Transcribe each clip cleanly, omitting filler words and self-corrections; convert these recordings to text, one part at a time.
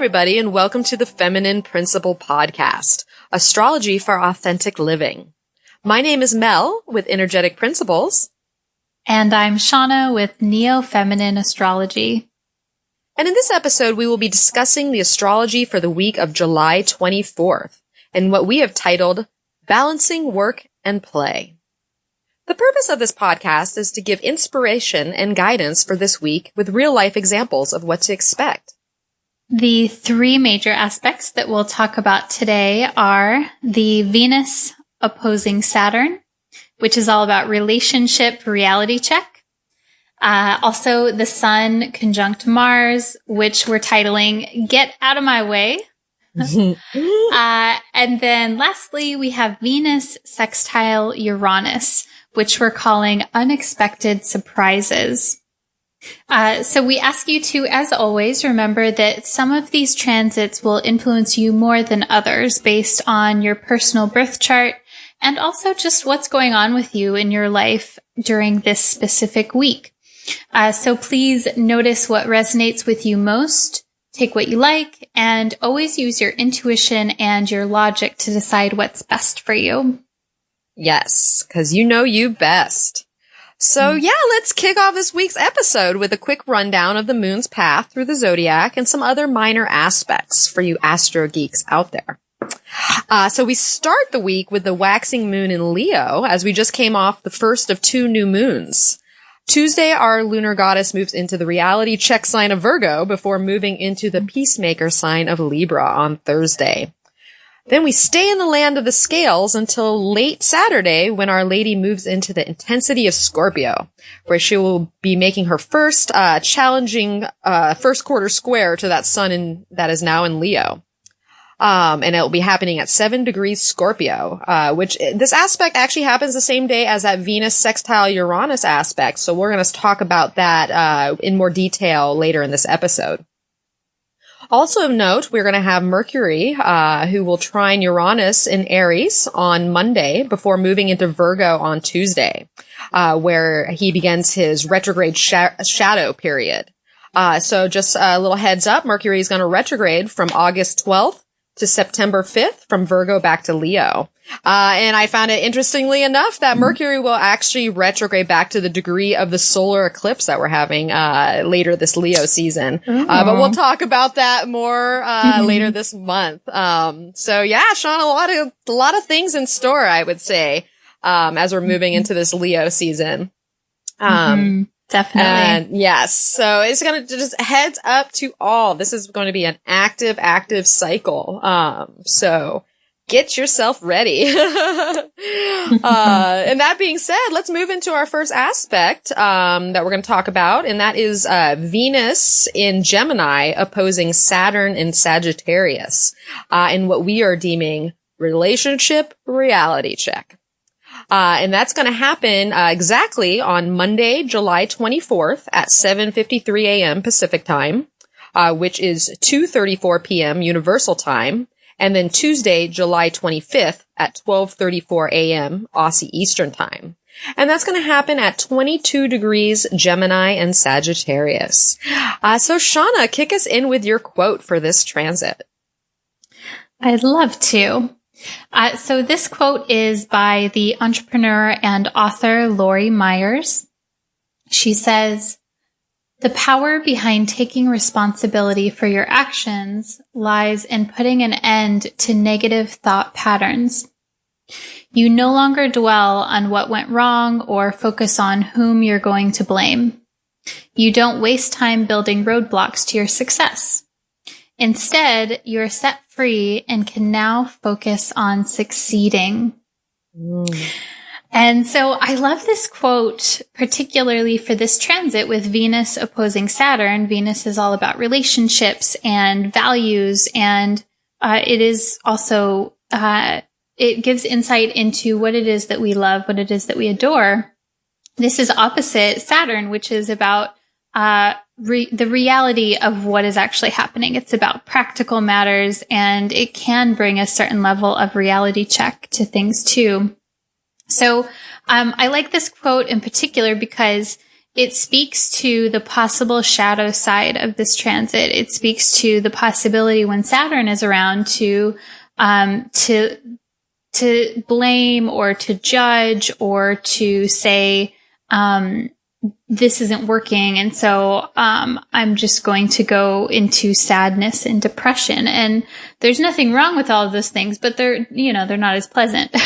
everybody, and welcome to the Feminine Principle Podcast, Astrology for Authentic Living. My name is Mel with Energetic Principles. And I'm Shawna with Neo Feminine Astrology. And in this episode, we will be discussing the astrology for the week of July 24th, and what we have titled Balancing Work and Play. The purpose of this podcast is to give inspiration and guidance for this week with real-life examples of what to expect. The three major aspects that we'll talk about today are the Venus opposing Saturn, which is all about relationship reality check. Also, the Sun conjunct Mars, which we're titling Get Out of My Way. And then lastly, we have Venus sextile Uranus, which we're calling Unexpected Surprises. So we ask you to, as always, remember that some of these transits will influence you more than others based on your personal birth chart and also just what's going on with you in your life during this specific week. So please notice what resonates with you most, take what you like, and always use your intuition and your logic to decide what's best for you. Yes, because you know you best. So let's kick off this week's episode with a quick rundown of the moon's path through the zodiac and some other minor aspects for you astro geeks out there. So we start the week with the waxing moon in Leo, as we just came off the first of two new moons. Tuesday, our lunar goddess moves into the reality check sign of Virgo before moving into the peacemaker sign of Libra on Thursday. Then we stay in the land of the scales until late Saturday when Our Lady moves into the intensity of Scorpio, where she will be making her first challenging first quarter square to that sun that is now in Leo. And it will be happening at 7 degrees Scorpio, which this aspect actually happens the same day as that Venus sextile Uranus aspect. So we're going to talk about that in more detail later in this episode. Also of note, we're going to have Mercury, who will trine Uranus in Aries on Monday before moving into Virgo on Tuesday, where he begins his retrograde shadow period. So just a little heads up, Mercury is going to retrograde from August 12th to September 5th from Virgo back to Leo. And I found it interestingly enough that Mercury will actually retrograde back to the degree of the solar eclipse that we're having later this Leo season. But we'll talk about that more later this month. So yeah, Sean, a lot of things in store, I would say, as we're moving into this Leo season. Definitely. And yes, so it's going to just heads up to all. This is going to be an active cycle. So get yourself ready. And that being said, let's move into our first aspect that we're going to talk about, and that is Venus in Gemini opposing Saturn in Sagittarius, in what we are deeming relationship reality check. And that's going to happen exactly on Monday, July 24th at 7:53 a.m. Pacific time, which is 2:34 p.m. Universal time. And then Tuesday, July 25th at 12:34 a.m. Aussie Eastern Time. And that's going to happen at 22 degrees Gemini and Sagittarius. So Shawna, kick us in with your quote for this transit. I'd love to. So this quote is by the entrepreneur and author Lori Myers. She says, "The power behind taking responsibility for your actions lies in putting an end to negative thought patterns. You no longer dwell on what went wrong or focus on whom you're going to blame. You don't waste time building roadblocks to your success. Instead, you're set free and can now focus on succeeding." And so I love this quote, particularly for this transit with Venus opposing Saturn. Venus is all about relationships and values, and it is also, it gives insight into what it is that we love, what it is that we adore. This is opposite Saturn, which is about the reality of what is actually happening. It's about practical matters, and it can bring a certain level of reality check to things too. So I like this quote in particular because it speaks to the possible shadow side of this transit. It speaks to the possibility when Saturn is around to blame or to judge or to say, this isn't working. And so, I'm just going to go into sadness and depression. And there's nothing wrong with all of those things, but they're not as pleasant. The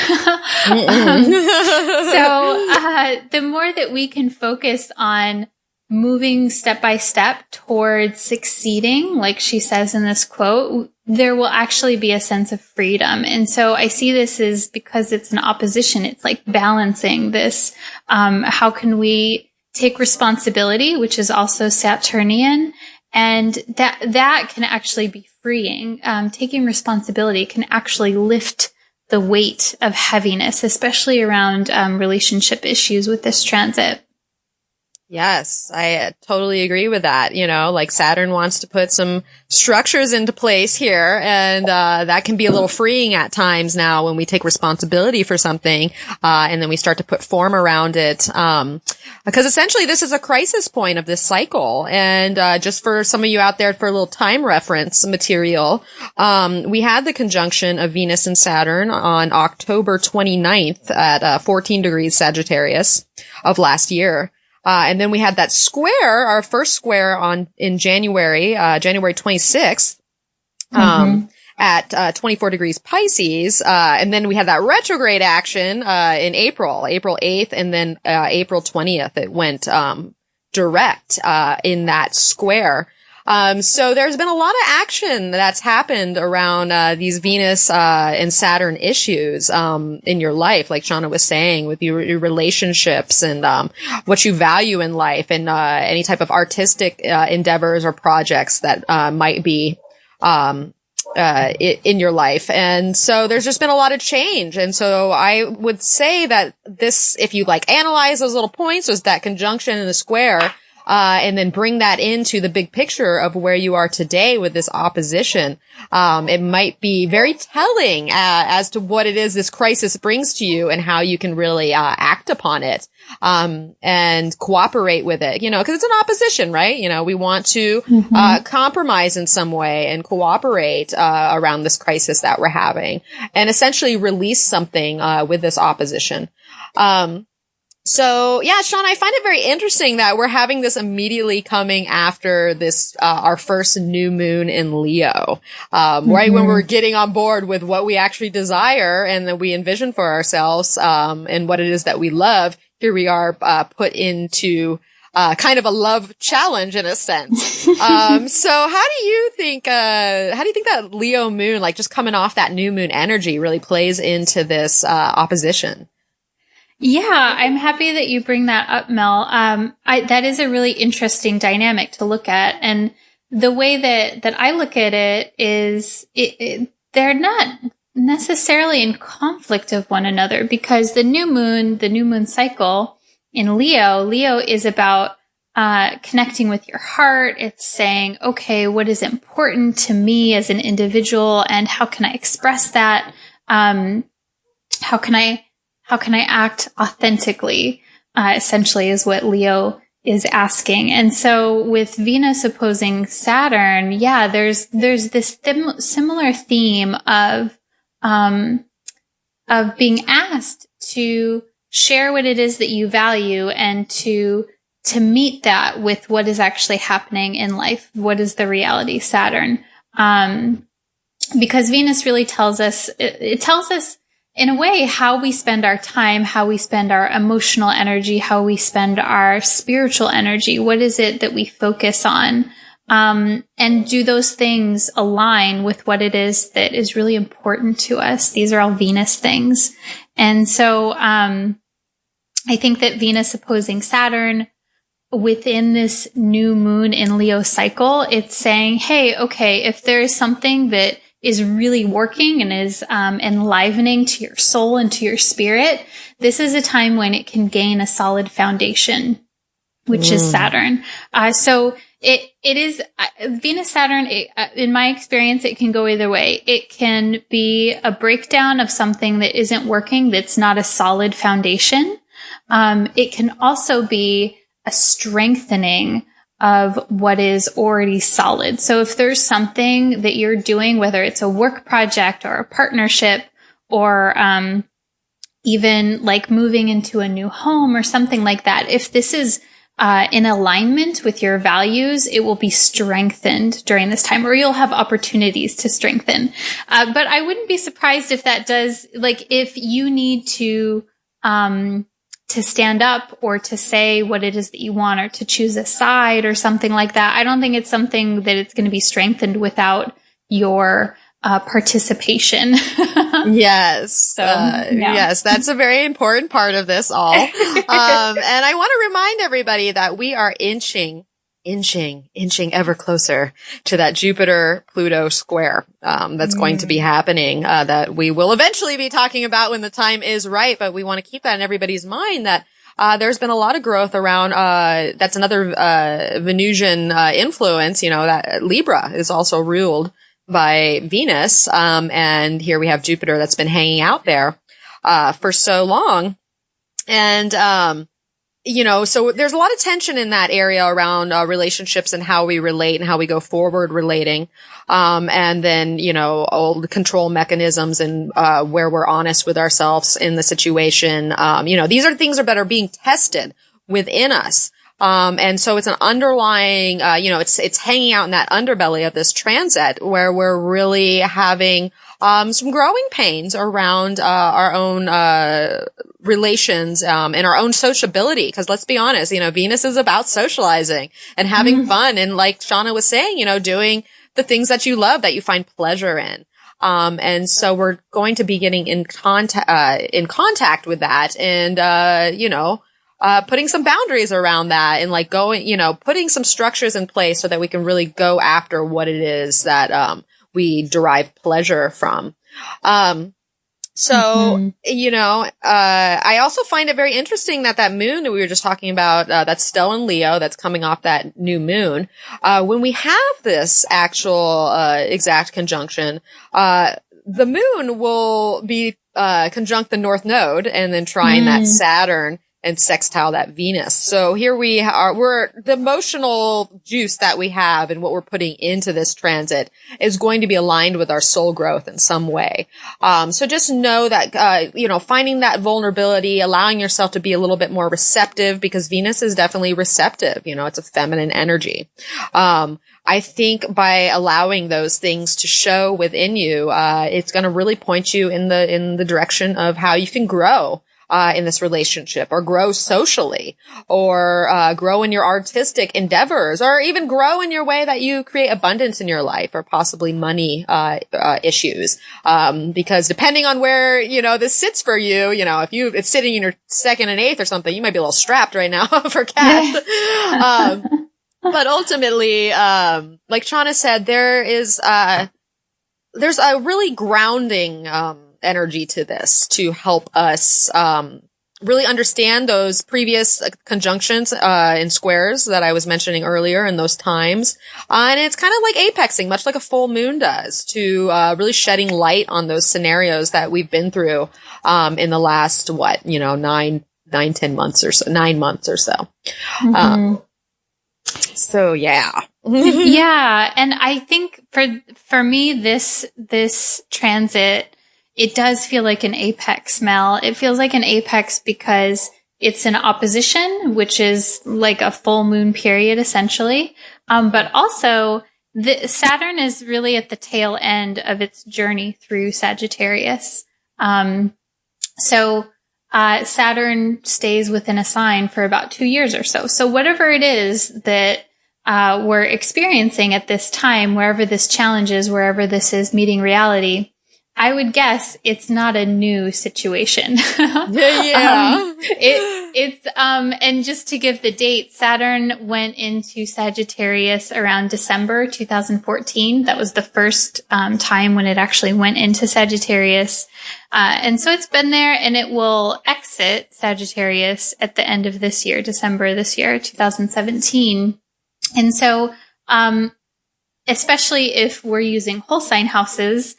more that we can focus on moving step by step towards succeeding, like she says in this quote, there will actually be a sense of freedom. And so I see this as, because it's an opposition, it's like balancing this. How can we take responsibility, which is also Saturnian, and that can actually be freeing. Taking responsibility can actually lift the weight of heaviness, especially around relationship issues with this transit. Yes, I totally agree with that. Like Saturn wants to put some structures into place here, and that can be a little freeing at times now when we take responsibility for something, and then we start to put form around it. Because essentially this is a crisis point of this cycle. And just for some of you out there, for a little time reference material, we had the conjunction of Venus and Saturn on October 29th at 14 degrees Sagittarius of last year. And then we had that square, our first square in January 26th, at 24 degrees Pisces. And then we had that retrograde action in April 8th, and then April 20th. It went direct in that square. So there's been a lot of action that's happened around these Venus and Saturn issues in your life, like Shawna was saying, with your relationships and what you value in life, and any type of artistic endeavors or projects that might be in your life. And so there's just been a lot of change. And so I would say that this, if you like analyze those little points, was that conjunction in the square, and then bring that into the big picture of where you are today with this opposition, it might be very telling as to what it is this crisis brings to you and how you can really act upon it, and cooperate with it, because it's an opposition, right? We want to compromise in some way and cooperate around this crisis that we're having, and essentially release something with this opposition. So yeah, Sean, I find it very interesting that we're having this immediately coming after this, our first new moon in Leo, right when we're getting on board with what we actually desire and that we envision for ourselves, and what it is that we love. Here we are, put into, kind of a love challenge in a sense. So how do you think that Leo moon, like just coming off that new moon energy, really plays into this, opposition? Yeah, I'm happy that you bring that up, Mel. That is a really interesting dynamic to look at. And the way that I look at it is they're not necessarily in conflict of one another, because the new moon cycle in Leo is about connecting with your heart. It's saying, okay, what is important to me as an individual, and how can I express that? How can I act authentically, essentially is what Leo is asking. And so with Venus opposing Saturn, yeah, there's this similar theme of being asked to share what it is that you value, and to meet that with what is actually happening in life. What is the reality, Saturn? Because Venus really tells us, it tells us in a way how we spend our time, how we spend our emotional energy, how we spend our spiritual energy. What is it that we focus on? And do those things align with what it is that is really important to us? These are all Venus things. And so, I think that Venus opposing Saturn within this new moon in Leo cycle, it's saying, hey, okay, if there is something that is really working and is enlivening to your soul and to your spirit, this is a time when it can gain a solid foundation, which is Saturn. So it is Venus Saturn. In my experience, it can go either way. It can be a breakdown of something that isn't working, that's not a solid foundation. It can also be a strengthening of what is already solid. So if there's something that you're doing, whether it's a work project or a partnership or even like moving into a new home or something like that, if this is in alignment with your values, it will be strengthened during this time, or you'll have opportunities to strengthen. But I wouldn't be surprised if that does, like if you need to stand up or to say what it is that you want or to choose a side or something like that. I don't think it's something that it's going to be strengthened without your participation. Yes. So, yeah. Yes, that's a very important part of this all. And I want to remind everybody that we are inching ever closer to that Jupiter-Pluto square that's going to be happening, that we will eventually be talking about when the time is right. But we want to keep that in everybody's mind that there's been a lot of growth around, that's another Venusian influence, that Libra is also ruled by Venus. And here we have Jupiter that's been hanging out there for so long. And so there's a lot of tension in that area around relationships and how we relate and how we go forward relating. And then, all the control mechanisms and where we're honest with ourselves in the situation. These are things that are being tested within us. And so it's an underlying, it's hanging out in that underbelly of this transit where we're really having some growing pains around our own relations and our own sociability. Because let's be honest, Venus is about socializing and having fun, and like Shawna was saying, doing the things that you love, that you find pleasure in. And so we're going to be getting in contact with that, and putting some boundaries around that, and like putting some structures in place so that we can really go after what it is that we derive pleasure from. I also find it very interesting that moon that we were just talking about, that's still in Leo, that's coming off that new moon. When we have this actual exact conjunction, the moon will be conjunct the North Node and then trine that Saturn and sextile that Venus. So here we're the emotional juice that we have and what we're putting into this transit is going to be aligned with our soul growth in some way. So just know that, finding that vulnerability, allowing yourself to be a little bit more receptive, because Venus is definitely receptive. It's a feminine energy. I think by allowing those things to show within you, it's going to really point you in the direction of how you can grow in this relationship, or grow socially, or grow in your artistic endeavors, or even grow in your way that you create abundance in your life, or possibly money issues. Because depending on where this sits for you, if it's sitting in your second and eighth or something, you might be a little strapped right now for cash. But ultimately, like Shawna said, there's a really grounding energy to this to help us really understand those previous conjunctions and squares that I was mentioning earlier in those times. And it's kind of like apexing, much like a full moon does, to really shedding light on those scenarios that we've been through in the last 9 months or so, 9 months or so. So yeah. Yeah. And I think for me, this transit, it does feel like an apex, Mel. It feels like an apex because it's an opposition, which is like a full moon period, essentially. But also, Saturn is really at the tail end of its journey through Sagittarius. So Saturn stays within a sign for about 2 years or so. So whatever it is that we're experiencing at this time, wherever this challenge is, wherever this is meeting reality, I would guess it's not a new situation. Yeah. And just to give the date, Saturn went into Sagittarius around December 2014. That was the first time when it actually went into Sagittarius. And so it's been there, and it will exit Sagittarius at the end of this year, December this year, 2017. And so, especially if we're using whole sign houses,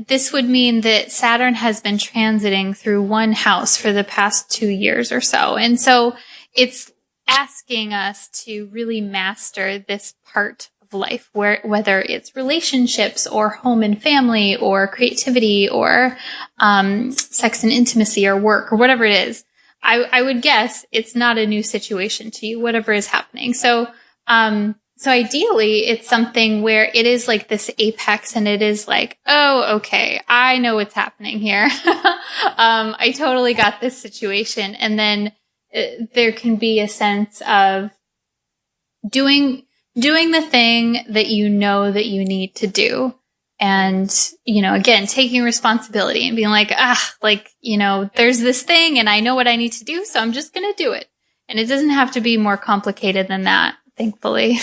this would mean that Saturn has been transiting through one house for the past 2 years or so. And so it's asking us to really master this part of life, whether it's relationships or home and family or creativity or sex and intimacy or work or whatever it is. I would guess it's not a new situation to you, whatever is happening. So ideally it's something where it is like this apex and it is like, oh, okay, I know what's happening here. I totally got this situation. And then there can be a sense of doing the thing that you know that you need to do. And, again, taking responsibility and being like, there's this thing and I know what I need to do, so I'm just going to do it. And it doesn't have to be more complicated than that, thankfully.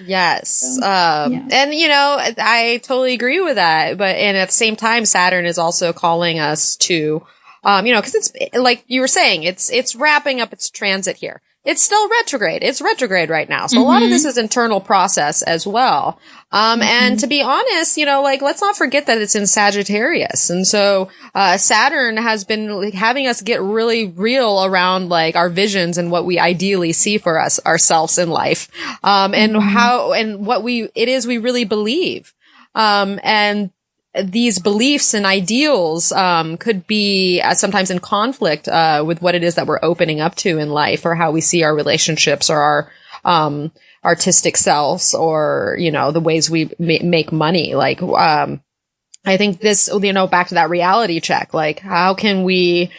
Yes. And, I totally agree with that. And at the same time, Saturn is also calling us to, cause it's like you were saying, it's wrapping up its transit here. It's still retrograde. It's retrograde right now. So a lot of this is internal process as well. And to be honest, let's not forget that it's in Sagittarius. And so, Saturn has been having us get really real around like our visions and what we ideally see for ourselves in life. And what we really believe. And these beliefs and ideals could be sometimes in conflict with what it is that we're opening up to in life, or how we see our relationships, or our artistic selves, or the ways we make money. Like I think this, back to that reality check. Like, how can we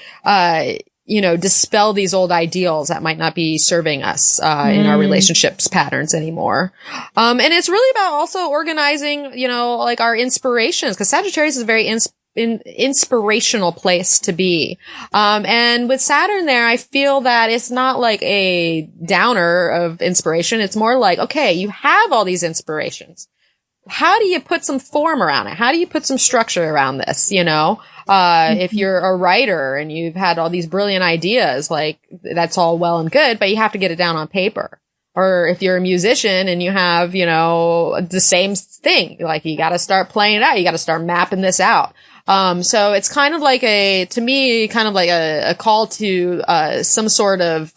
dispel these old ideals that might not be serving us in our relationships patterns anymore. And it's really about also organizing, like our inspirations, because Sagittarius is a very inspirational place to be. And with Saturn there, I feel that it's not like a downer of inspiration. It's more like, okay, you have all these inspirations. How do you put some form around it? How do you put some structure around this, if you're a writer and you've had all these brilliant ideas, like that's all well and good, but you have to get it down on paper. Or if you're a musician and you have, the same thing, like you got to start playing it out. You got to start mapping this out. So it's kind of like a call to, some sort of,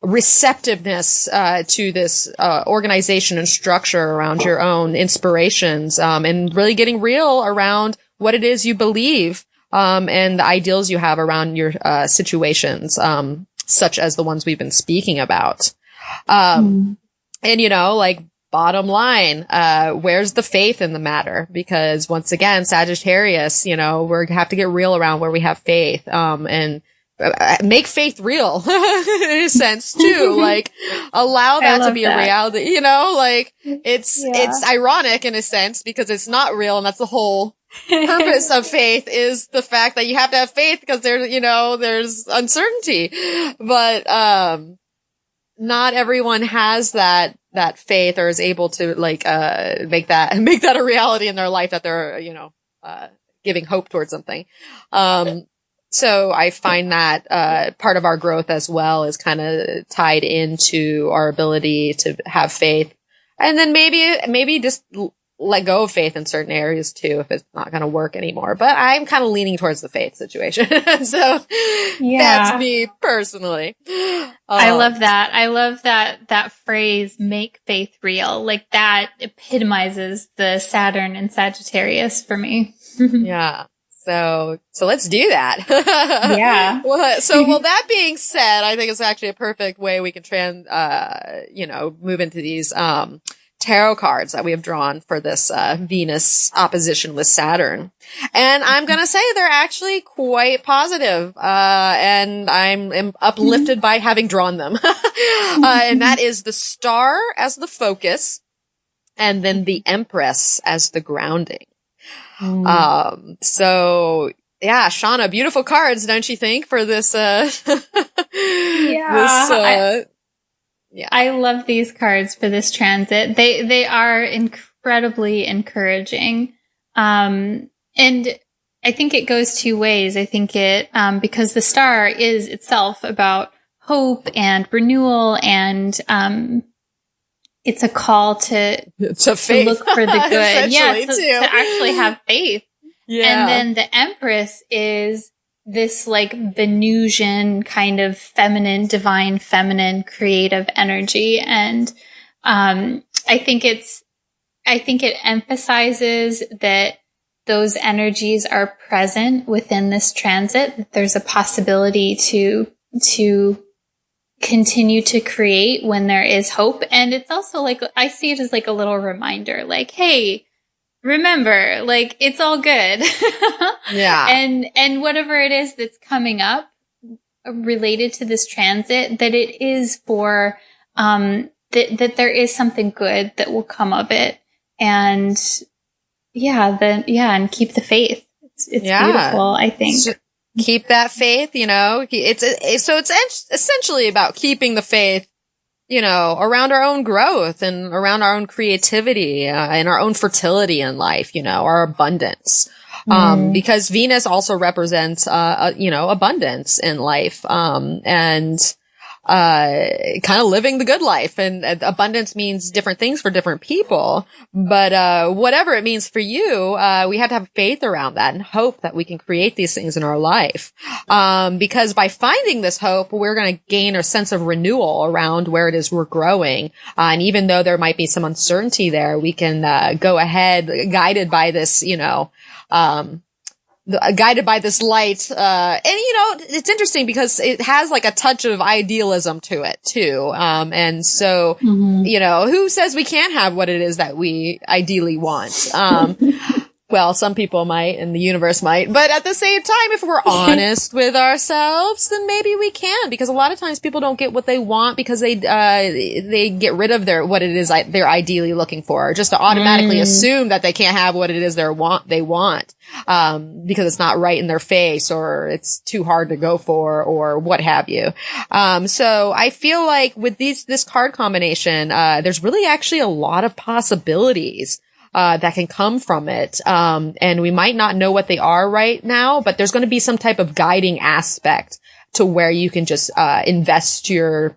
receptiveness to this organization and structure around your own inspirations, and really getting real around what it is you believe, and the ideals you have around your situations, such as the ones we've been speaking about. And bottom line, where's the faith in the matter? Because once again, Sagittarius, we have to get real around where we have faith, and make faith real in a sense too. Like allow that to be a reality, it's ironic in a sense because it's not real. And that's the whole purpose of faith, is the fact that you have to have faith because there's uncertainty, but, not everyone has that faith or is able to make that a reality in their life, that they're, giving hope towards something. So I find that part of our growth as well is kind of tied into our ability to have faith, and then maybe just let go of faith in certain areas too if it's not going to work anymore. But I'm kind of leaning towards the faith situation. So that's me personally. I love that. I love that phrase, make faith real. Like that epitomizes the Saturn and Sagittarius for me. Yeah. So let's do that. Yeah. Well, that being said, I think it's actually a perfect way we can move into these, tarot cards that we have drawn for this, Venus opposition with Saturn. And I'm going to say they're actually quite positive. And I'm uplifted by having drawn them. And that is the Star as the focus, and then the Empress as the grounding. So yeah, Shawna, beautiful cards, don't you think, for this, Yeah, I love these cards for this transit. They are incredibly encouraging. And I think it goes two ways. I think it, because the Star is itself about hope and renewal, and, it's a call to look for the good. Yeah, to actually have faith. Yeah. And then the Empress is this like Venusian kind of feminine, divine feminine creative energy. And I think it emphasizes that those energies are present within this transit, that there's a possibility to continue to create when there is hope. And it's also like, I see it as like a little reminder, like, hey, remember, like, it's all good. Yeah. And whatever it is that's coming up related to this transit, that it is for, that there is something good that will come of it. And and keep the faith. It's beautiful, I think. Keep that faith, it's essentially about keeping the faith, around our own growth and around our own creativity, and our own fertility in life, our abundance. Because Venus also represents, abundance in life, and kind of living the good life. And abundance means different things for different people. But whatever it means for you, we have to have faith around that and hope that we can create these things in our life. Because by finding this hope, we're going to gain a sense of renewal around where it is we're growing. And even though there might be some uncertainty there, we can go ahead, guided by this, guided by this light. And it's interesting because it has like a touch of idealism to it too. And so, who says we can't have what it is that we ideally want? Well, some people might and the universe might, but at the same time, if we're honest with ourselves, then maybe we can, because a lot of times people don't get what they want because they get rid of what it is they're ideally looking for, just to automatically assume that they can't have what it is they want, because it's not right in their face or it's too hard to go for or what have you. So I feel like with this card combination, there's really actually a lot of possibilities that can come from it. And we might not know what they are right now, but there's going to be some type of guiding aspect to where you can just, invest your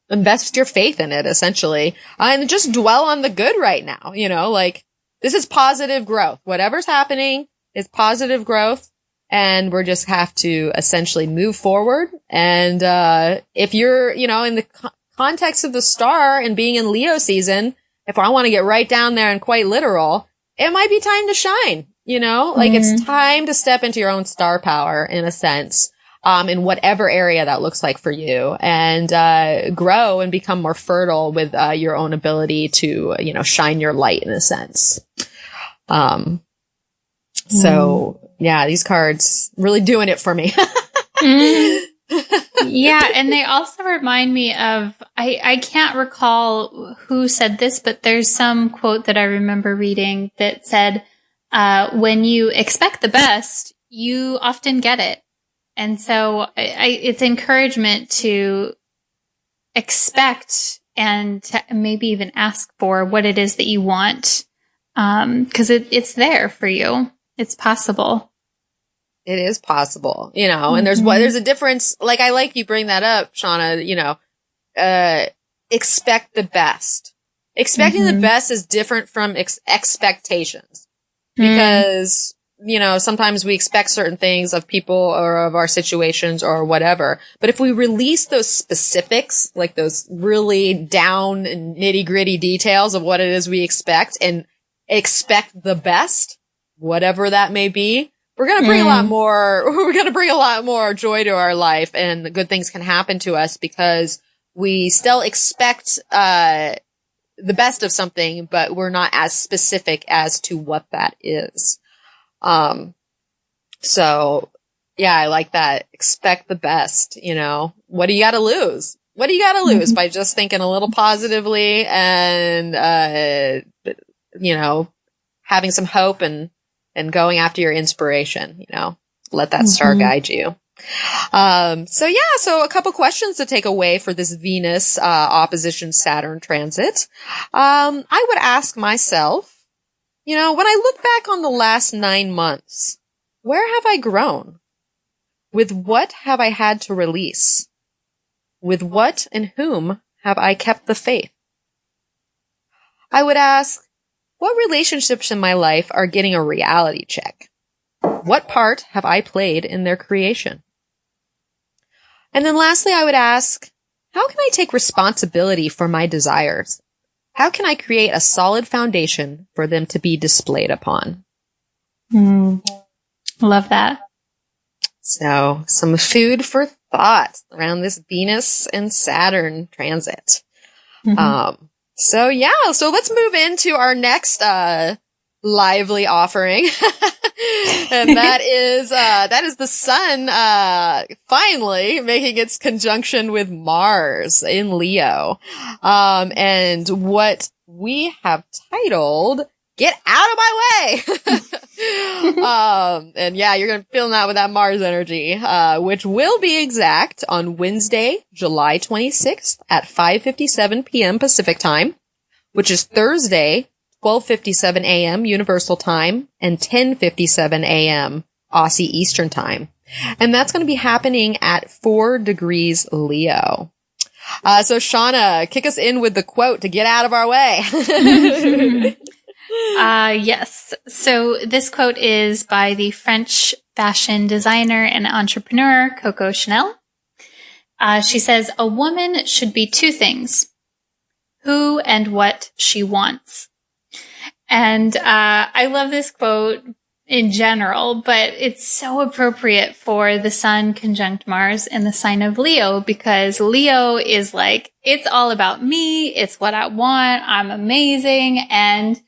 faith in it, essentially, and just dwell on the good right now. Like, this is positive growth. Whatever's happening is positive growth. And we just have to essentially move forward. And, if you're, in the context of the star and being in Leo season, if I want to get right down there and quite literal, it might be time to shine, like it's time to step into your own star power in a sense, in whatever area that looks like for you, and, grow and become more fertile with, your own ability to, shine your light in a sense. So yeah, these cards really doing it for me. Yeah, and they also remind me of, I can't recall who said this, but there's some quote that I remember reading that said, when you expect the best, you often get it. And so it's encouragement to expect and to maybe even ask for what it is that you want, because it's there for you. It's possible. It is possible, and there's a difference. Like, I like you bring that up, Shawna, expect the best. Expecting the best is different from expectations, because, sometimes we expect certain things of people or of our situations or whatever. But if we release those specifics, like those really down and nitty gritty details of what it is we expect, and expect the best, whatever that may be, we're going to bring a lot more joy to our life, and good things can happen to us because we still expect, the best of something, but we're not as specific as to what that is. So yeah, I like that. Expect the best, what do you got to lose? What do you got to lose by just thinking a little positively and, having some hope and going after your inspiration, let that star guide you. So a couple questions to take away for this Venus, opposition Saturn transit. I would ask myself, when I look back on the last 9 months, where have I grown? With what have I had to release? With what and whom have I kept the faith? I would ask, what relationships in my life are getting a reality check? What part have I played in their creation? And then lastly, I would ask, how can I take responsibility for my desires? How can I create a solid foundation for them to be displayed upon? Love that. So, some food for thought around this Venus and Saturn transit. So let's move into our next lively offering. And that is the sun finally making its conjunction with Mars in Leo. And what we have titled, Get Out of My Way! And yeah, you're going to feel that with that Mars energy, which will be exact on Wednesday, July 26th at 5:57 p.m. Pacific time, which is Thursday, 12:57 a.m. Universal Time and 10:57 a.m. Aussie Eastern Time. And that's going to be happening at 4 degrees Leo. So Shawna, kick us in with the quote to get out of our way. Yes. So this quote is by the French fashion designer and entrepreneur Coco Chanel. She says, "A woman should be two things: who and what she wants." And I love this quote in general, but it's so appropriate for the sun conjunct Mars in the sign of Leo, because Leo is like, it's all about me. It's what I want. I'm amazing. And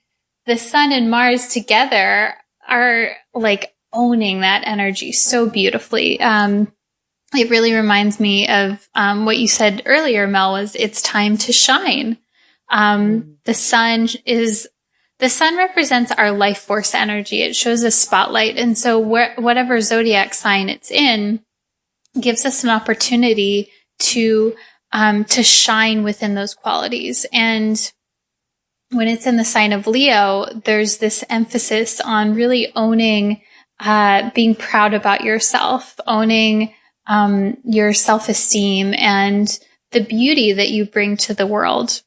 the sun and Mars together are like owning that energy so beautifully. It really reminds me of what you said earlier, Mel, was it's time to shine. The sun represents our life force energy. It shows a spotlight. And so whatever zodiac sign it's in gives us an opportunity to shine within those qualities. And when it's in the sign of Leo, there's this emphasis on really owning, being proud about yourself, owning your self-esteem and the beauty that you bring to the world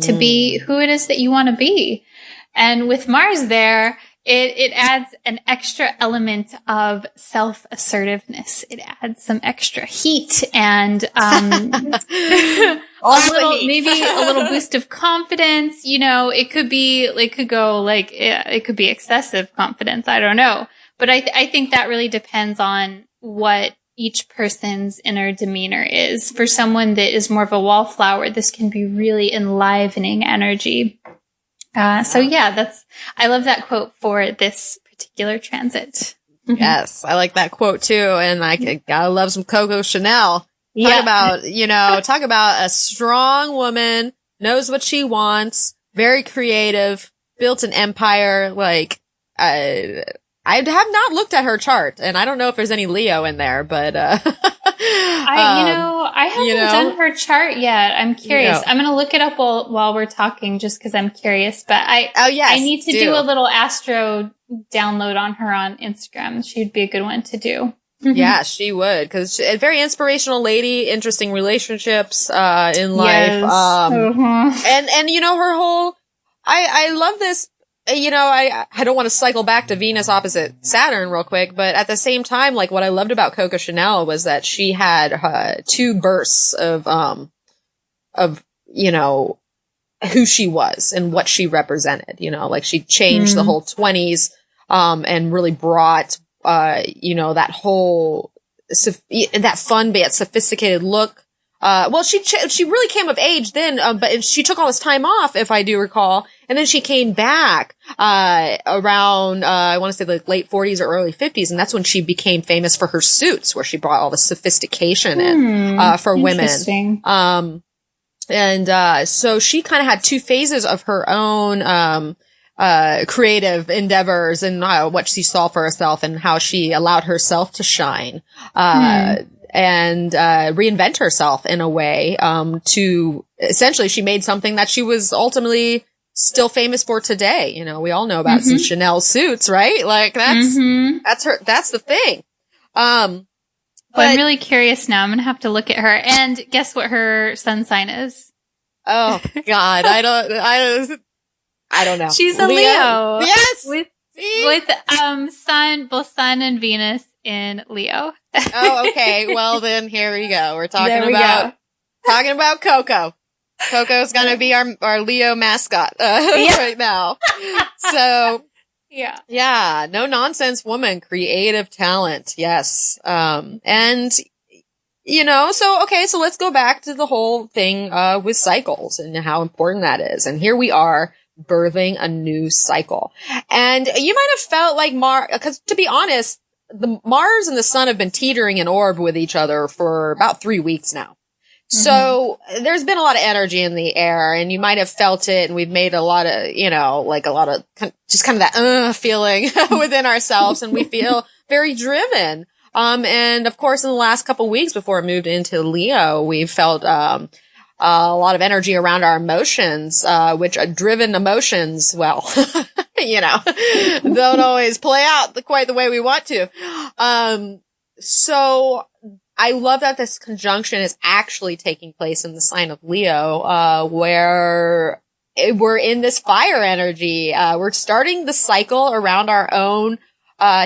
to be who it is that you want to be. And with Mars there, it adds an extra element of self-assertiveness. It adds some extra heat and maybe a little boost of confidence. You know, it could be excessive confidence. I don't know. But I think that really depends on what each person's inner demeanor is. For someone that is more of a wallflower, this can be really enlivening energy. I love that quote for this particular transit. Yes, I like that quote too. And I gotta love some Coco Chanel. Talk about a strong woman, knows what she wants, very creative, built an empire. Like, I have not looked at her chart, and I don't know if there's any Leo in there, but I haven't done her chart yet. I'm curious. I'm going to look it up while we're talking, just because I'm curious. But I need to do a little astro download on her on Instagram. She'd be a good one to do. Yeah, she would, because she's a very inspirational lady, interesting relationships in life. Yes. And her whole, I love this. I don't want to cycle back to Venus opposite Saturn real quick, but at the same time, like, what I loved about Coco Chanel was that she had two bursts of who she was and what she represented. Like, she changed the whole 20s and really brought that whole that fun but yet sophisticated look. She really came of age then, but she took all this time off, if I do recall, and then she came back around I want to say the late 40s or early 50s, and that's when she became famous for her suits, where she brought all the sophistication in for women. So she kind of had two phases of her own creative endeavors and what she saw for herself and how she allowed herself to shine. And reinvent herself in a way to essentially she made something that she was ultimately still famous for today. We all know about some Chanel suits, right? Like that's the thing. But I'm really curious now. I'm going to have to look at her and guess what her sun sign is. Oh God. I don't know. She's a Leo. Yes. With With both Sun and Venus in Leo. Oh, okay. Well, then here we go. We're talking about Coco. Coco's gonna be our Leo mascot right now. So yeah, no nonsense woman, creative talent. Yes, and so let's go back to the whole thing with cycles and how important that is. And here we are, birthing a new cycle. And you might have felt like because to be honest, the Mars and the Sun have been teetering in orb with each other for about 3 weeks now. So there's been a lot of energy in the air, and you might have felt it, and we've made a lot of, just kind of that feeling within ourselves, and we feel very driven. And of course, in the last couple of weeks before it moved into Leo, we've felt a lot of energy around our emotions, which are driven emotions, well, don't always play out quite the way we want to. So I love that this conjunction is actually taking place in the sign of Leo, where we're in this fire energy. We're starting the cycle around our own,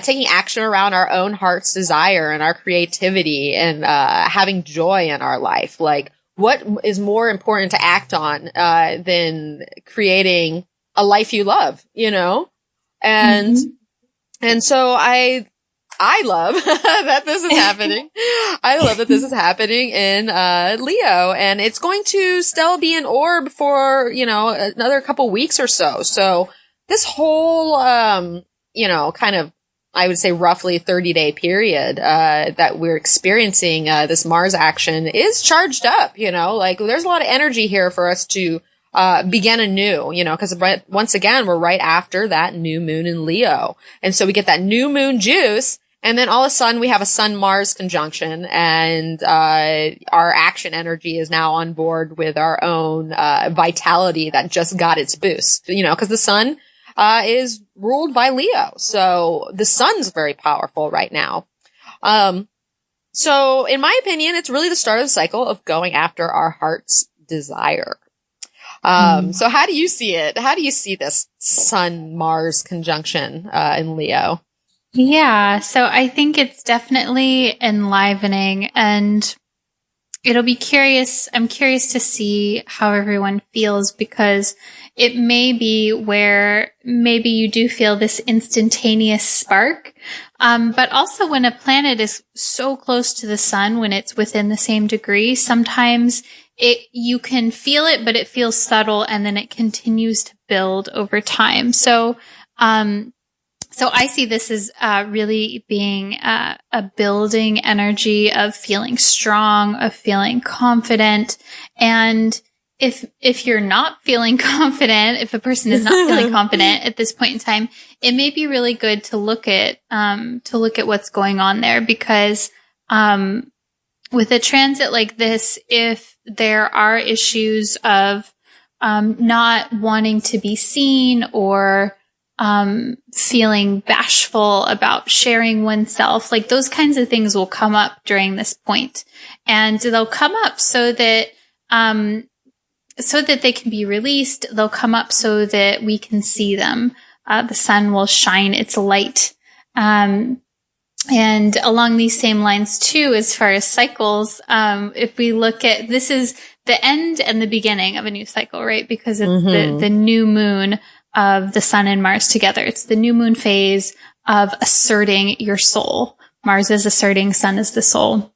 taking action around our own heart's desire and our creativity and having joy in our life. Like, what is more important to act on than creating a life you love, And so I love that this is happening. I love that this is happening in Leo, and it's going to still be in orb for, another couple weeks or so. So this whole, kind of, I would say roughly 30-day period that we're experiencing this Mars action is charged up, there's a lot of energy here for us to begin anew, because once again, we're right after that new moon in Leo. And so we get that new moon juice. And then all of a sudden we have a Sun-Mars conjunction, and our action energy is now on board with our own vitality that just got its boost, because the Sun is ruled by Leo. So the Sun's very powerful right now. So in my opinion, it's really the start of the cycle of going after our heart's desire. So how do you see it? How do you see this Sun-Mars conjunction in Leo? Yeah, so I think it's definitely enlivening, and it'll be curious. I'm curious to see how everyone feels, because it may be where maybe you do feel this instantaneous spark. But also when a planet is so close to the sun, when it's within the same degree, sometimes you can feel it, but it feels subtle, and then it continues to build over time. So I see this as really being a building energy of feeling strong, of feeling confident. And if you're not feeling confident, if a person is not feeling confident at this point in time, it may be really good to look at what's going on there, because with a transit like this, if there are issues of not wanting to be seen, or feeling bashful about sharing oneself, like those kinds of things will come up during this point, and they'll come up so that they can be released. They'll come up so that we can see them. The sun will shine its light. And along these same lines too, as far as cycles, if we look at, this is the end and the beginning of a new cycle, right? Because it's the new moon of the Sun and Mars together. It's the new moon phase of asserting your soul. Mars is asserting, Sun is the soul.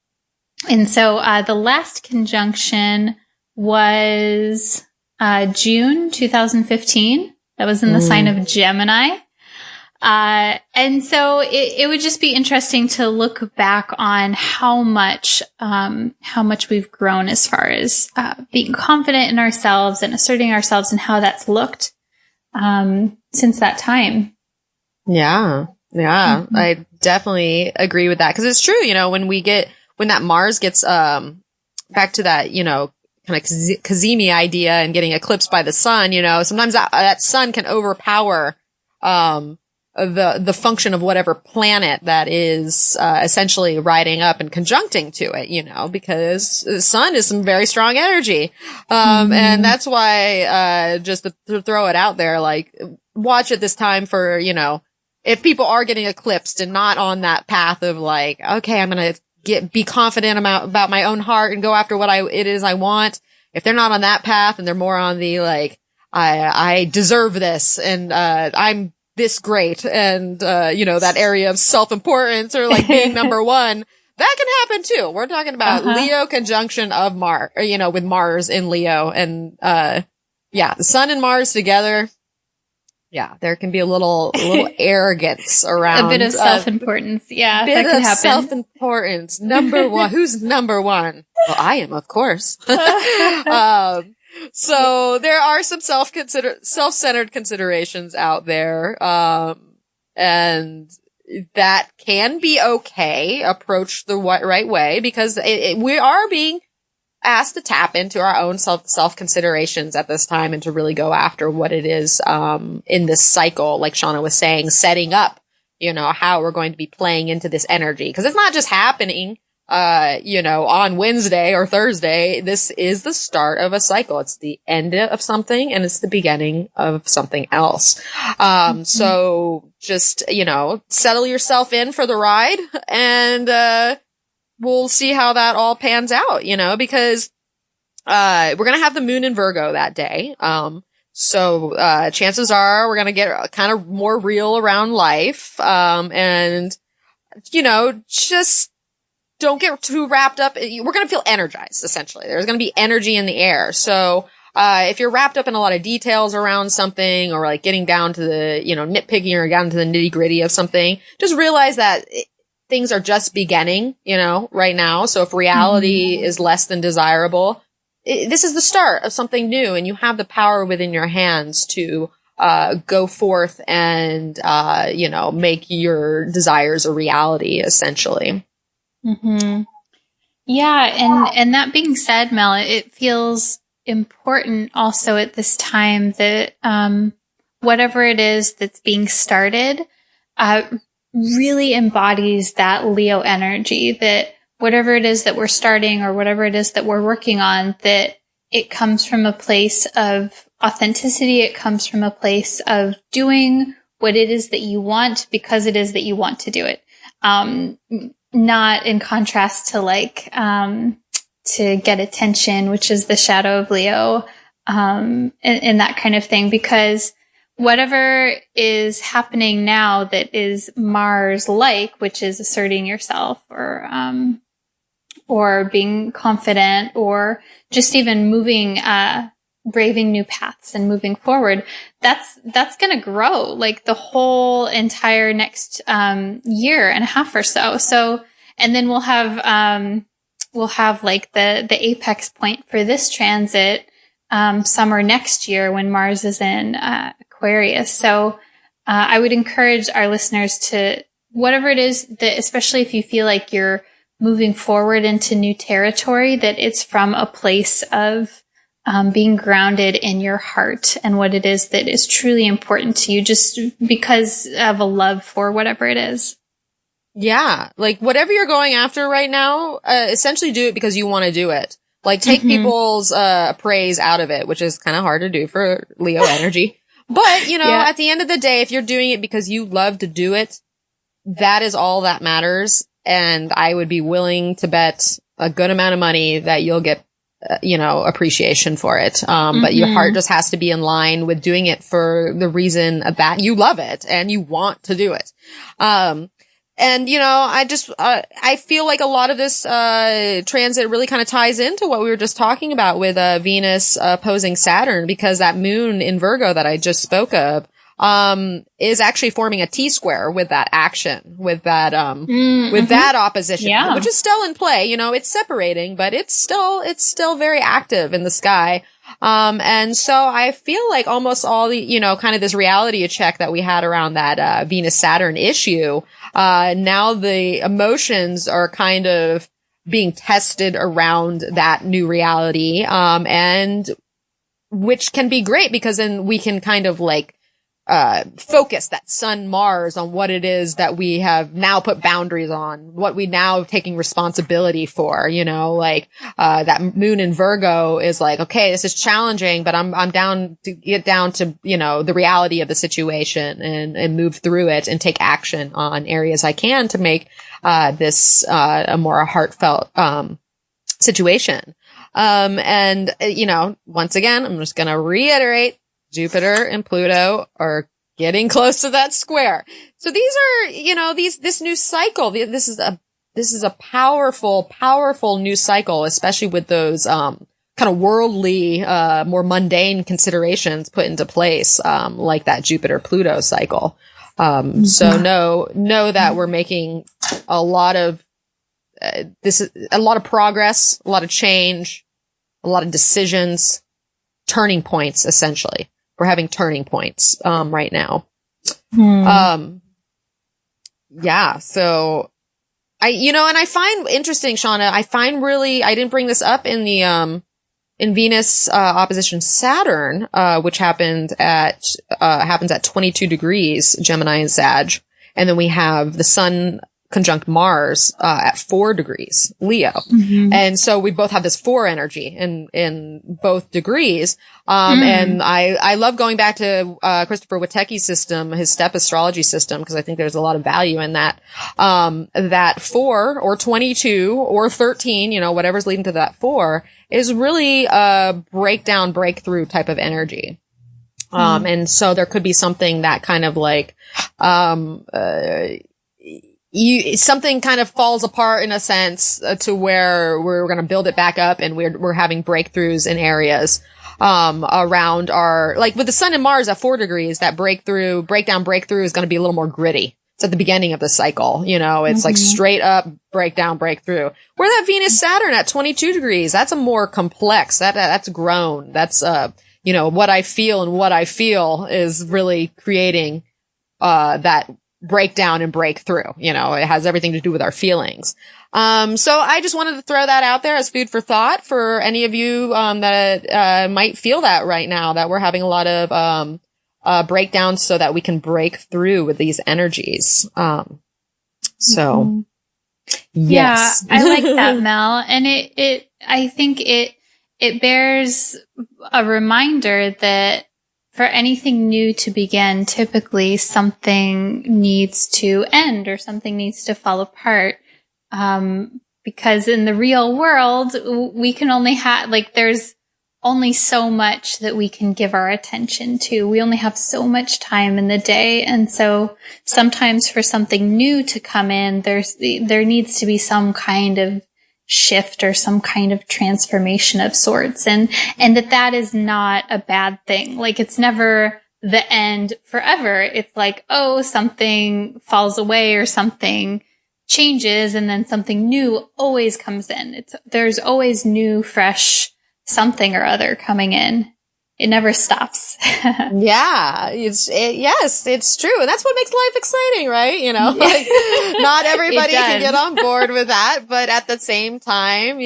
And so the last conjunction was June 2015. That was in the sign of Gemini. And so it would just be interesting to look back on how much we've grown as far as being confident in ourselves and asserting ourselves, and how that's looked since that time. Yeah. I definitely agree with that, because it's true. When that Mars gets back to that, kind of Kazemi idea and getting eclipsed by the sun, sometimes that sun can overpower the function of whatever planet that is essentially riding up and conjuncting to it, because the sun is some very strong energy. And that's why just to throw it out there, like, watch at this time for, if people are getting eclipsed and not on that path of like, okay, I'm going to be confident about my own heart and go after what it is I want. If they're not on that path and they're more on the like, I deserve this and, I'm this great and, that area of self-importance or like being number one, that can happen too. We're talking about Leo conjunction of Mars, or, with Mars in Leo and, the sun and Mars together. Yeah, there can be a little arrogance around. A bit of self-importance. Yeah, that could happen. Self-importance. Number one. Who's number one? Well, I am, of course. So there are some self-centered considerations out there. And that can be okay. Approach the right way because we are being asked to tap into our own self-considerations at this time and to really go after what it is, in this cycle, like Shawna was saying, setting up, how we're going to be playing into this energy. Cause it's not just happening, on Wednesday or Thursday. This is the start of a cycle. It's the end of something and it's the beginning of something else. So just, settle yourself in for the ride and, we'll see how that all pans out, because, we're going to have the moon in Virgo that day. So chances are we're going to get kind of more real around life. And, just don't get too wrapped up. We're going to feel energized, essentially. There's going to be energy in the air. So, if you're wrapped up in a lot of details around something or like getting down to the, nitpicking or down to the nitty gritty of something, just realize that things are just beginning, right now. So if reality is less than desirable, this is the start of something new and you have the power within your hands to, go forth and, make your desires a reality, essentially. Mm-hmm. Yeah. And that being said, Mel, it feels important also at this time that, whatever it is that's being started, really embodies that Leo energy, that whatever it is that we're starting or whatever it is that we're working on, that it comes from a place of authenticity. It comes from a place of doing what it is that you want because it is that you want to do it. Not in contrast to like, to get attention, which is the shadow of Leo, and that kind of thing, because whatever is happening now that is Mars-like, which is asserting yourself or being confident or just even moving, braving new paths and moving forward, that's going to grow like the whole entire next, year and a half or so. So, and then we'll have like the apex point for this transit, summer next year when Mars is in, Aquarius. So, I would encourage our listeners to, whatever it is that, especially if you feel like you're moving forward into new territory, that it's from a place of, being grounded in your heart and what it is that is truly important to you, just because of a love for whatever it is. Yeah. Like whatever you're going after right now, essentially do it because you want to do it. Like take people's, praise out of it, which is kind of hard to do for Leo energy. But, at the end of the day, if you're doing it because you love to do it, that is all that matters. And I would be willing to bet a good amount of money that you'll get, appreciation for it. But your heart just has to be in line with doing it for the reason that you love it and you want to do it. And, I feel like a lot of this, transit really kind of ties into what we were just talking about with, Venus, opposing Saturn, because that moon in Virgo that I just spoke of, is actually forming a T-square with that action, with that, with that opposition, which is still in play. It's separating, but it's still very active in the sky. And so I feel like almost all the, kind of this reality check that we had around that, Venus-Saturn issue, now the emotions are kind of being tested around that new reality, and which can be great because then we can kind of like, focus, that Sun Mars, on what it is that we have now put boundaries on, what we now taking responsibility for, like, that moon in Virgo is like, okay, this is challenging, but I'm down to get down to, the reality of the situation and move through it and take action on areas I can to make, this, a more heartfelt, situation. And, once again, I'm just going to reiterate, Jupiter and Pluto are getting close to that square. So these are, this new cycle, this is a powerful, powerful new cycle, especially with those, kind of worldly, more mundane considerations put into place, like that Jupiter-Pluto cycle. So know that we're making a lot of, this is a lot of progress, a lot of change, a lot of decisions, turning points, essentially. We're having turning points, right now. Yeah. So I find interesting, Shawna, I didn't bring this up in the, in Venus, opposition Saturn, which happens at 22 degrees, Gemini and Sag. And then we have the Sun conjunct Mars, at 4 degrees, Leo. And so we both have this 4 energy in both degrees. And I love going back to, Christopher Witecki's system, his step astrology system, because I think there's a lot of value in that. That 4 or 22 or 13, whatever's leading to that 4 is really a breakthrough type of energy. And so there could be something that kind of like, something kind of falls apart in a sense, to where we're going to build it back up, and we're having breakthroughs in areas, around our, like with the Sun and Mars at 4 degrees, that breakthrough is going to be a little more gritty. It's at the beginning of the cycle, it's like straight up breakdown, breakthrough. Where that Venus Saturn at 22 degrees, that's a more complex, that's grown. That's, what I feel, and what I feel is really creating, that breakdown and breakthrough. It has everything to do with our feelings. So I just wanted to throw that out there as food for thought for any of you, that, might feel that right now, that we're having a lot of, breakdowns, so that we can break through with these energies. So yes. Yeah, I like that, Mel. And I think it bears a reminder that for anything new to begin, typically something needs to end or something needs to fall apart. Because in the real world, we can only there's only so much that we can give our attention to. We only have so much time in the day. And so sometimes for something new to come in, there needs to be some kind of shift or some kind of transformation of sorts. And that is not a bad thing. Like, it's never the end forever. It's like, oh, something falls away or something changes, and then something new always comes in. There's always new, fresh something or other coming in. It never stops. Yeah, yes, it's true. And that's what makes life exciting, right? Like, not everybody can get on board with that, but at the same time,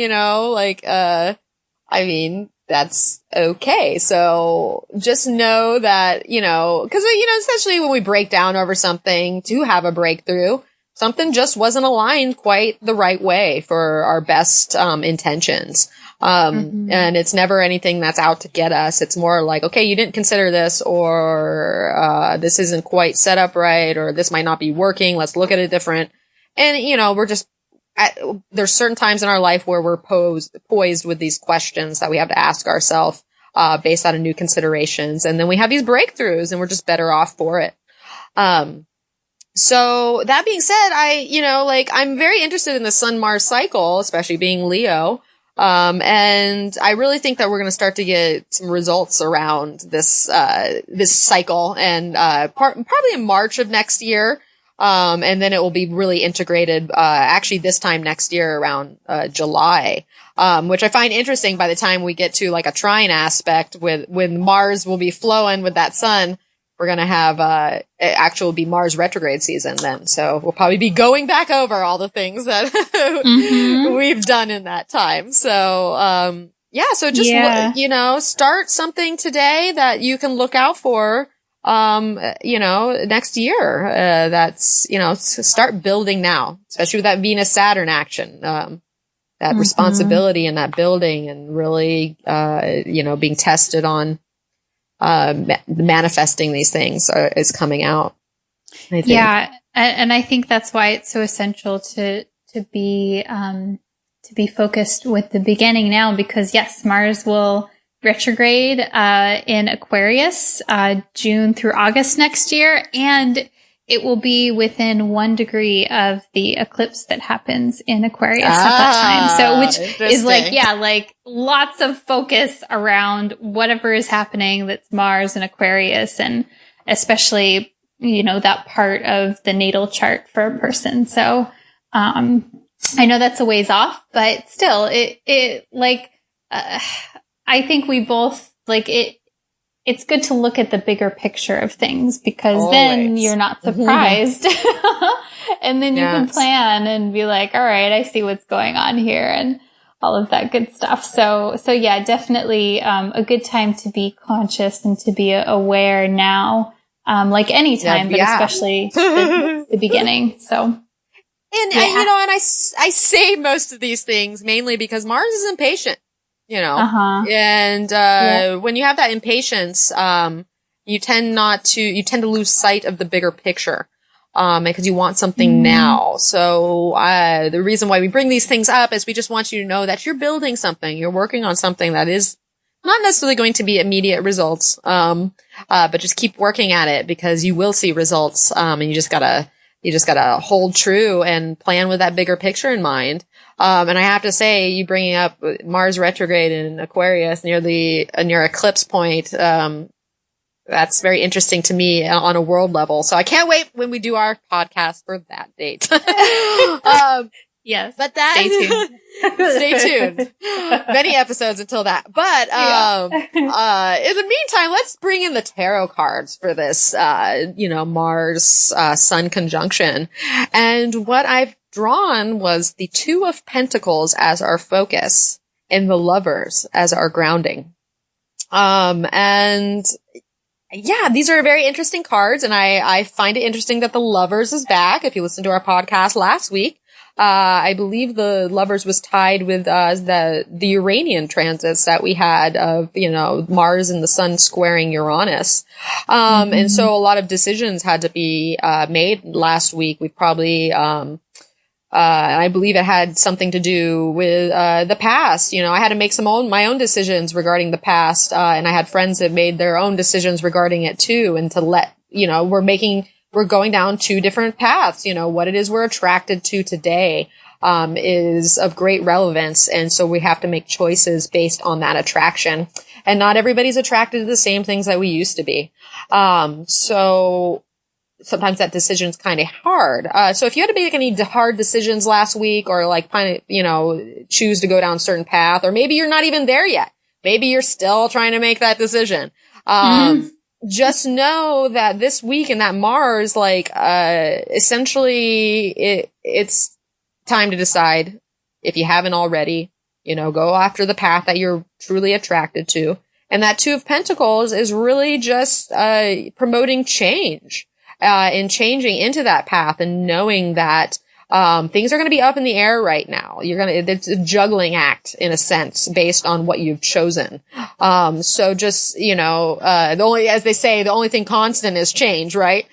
that's okay. So just know that, cause, essentially when we break down over something to have a breakthrough, something just wasn't aligned quite the right way for our best, intentions. And it's never anything that's out to get us. It's more like, okay, you didn't consider this, or, this isn't quite set up right, or this might not be working. Let's look at it different. And, we're just, there's certain times in our life where we're poised with these questions that we have to ask ourselves, based on new considerations. And then we have these breakthroughs, and we're just better off for it. So that being said, I'm very interested in the Sun-Mars cycle, especially being Leo. And I really think that we're going to start to get some results around this cycle, and, probably in March of next year. And then it will be really integrated, actually this time next year around, July. Which I find interesting. By the time we get to like a trine aspect when Mars will be flowing with that Sun, we're going to have, it will be Mars retrograde season then. So we'll probably be going back over all the things that we've done in that time. So, so just, start something today that you can look out for, next year. That's, start building now, especially with that Venus Saturn action, that responsibility and that building and really, being tested on, manifesting these things is coming out. I think. Yeah. And I think that's why it's so essential to be focused with the beginning now, because yes, Mars will retrograde in Aquarius June through August next year, and it will be within 1 degree of the eclipse that happens in Aquarius at that time. So, which is like lots of focus around whatever is happening that's Mars and Aquarius, and especially, that part of the natal chart for a person. So, I know that's a ways off, but still, I think we both it's good to look at the bigger picture of things, because then you're not surprised. And then you can plan and be like, all right, I see what's going on here and all of that good stuff. So yeah, definitely, a good time to be conscious and to be aware now, like any time, but especially the beginning. So. And I say most of these things mainly because Mars is impatient. And, when you have that impatience, you tend to lose sight of the bigger picture, because you want something now. So, the reason why we bring these things up is we just want you to know that you're building something, you're working on something that is not necessarily going to be immediate results, but just keep working at it, because you will see results, and you just gotta hold true and plan with that bigger picture in mind. And I have to say, you bringing up Mars retrograde in Aquarius near your eclipse point, that's very interesting to me on a world level. So I can't wait when we do our podcast for that date. Yes. But stay tuned. Stay tuned. Many episodes until that. But, in the meantime, let's bring in the tarot cards for this, Mars, Sun conjunction. And what I've drawn was the 2 of Pentacles as our focus and the Lovers as our grounding. And yeah, these are very interesting cards. And I find it interesting that the Lovers is back. If you listened to our podcast last week, I believe the Lovers was tied with, the Uranian transits that we had of, Mars and the Sun squaring Uranus. And so a lot of decisions had to be, made last week. We probably, I believe it had something to do with, the past. I had to make my own decisions regarding the past. And I had friends that made their own decisions regarding it too. And to let, we're going down 2 different paths. What it is we're attracted to today, is of great relevance. And so we have to make choices based on that attraction. And not everybody's attracted to the same things that we used to be. So sometimes that decision's kind of hard. So if you had to make any hard decisions last week, or choose to go down a certain path, or maybe you're not even there yet. Maybe you're still trying to make that decision. Just know that this week in that Mars, essentially it's time to decide, if you haven't already, go after the path that you're truly attracted to. And that 2 of Pentacles is really just, promoting change, and changing into that path, and knowing that, things are going to be up in the air right now. It's a juggling act in a sense based on what you've chosen. So just, as they say, the only thing constant is change, right?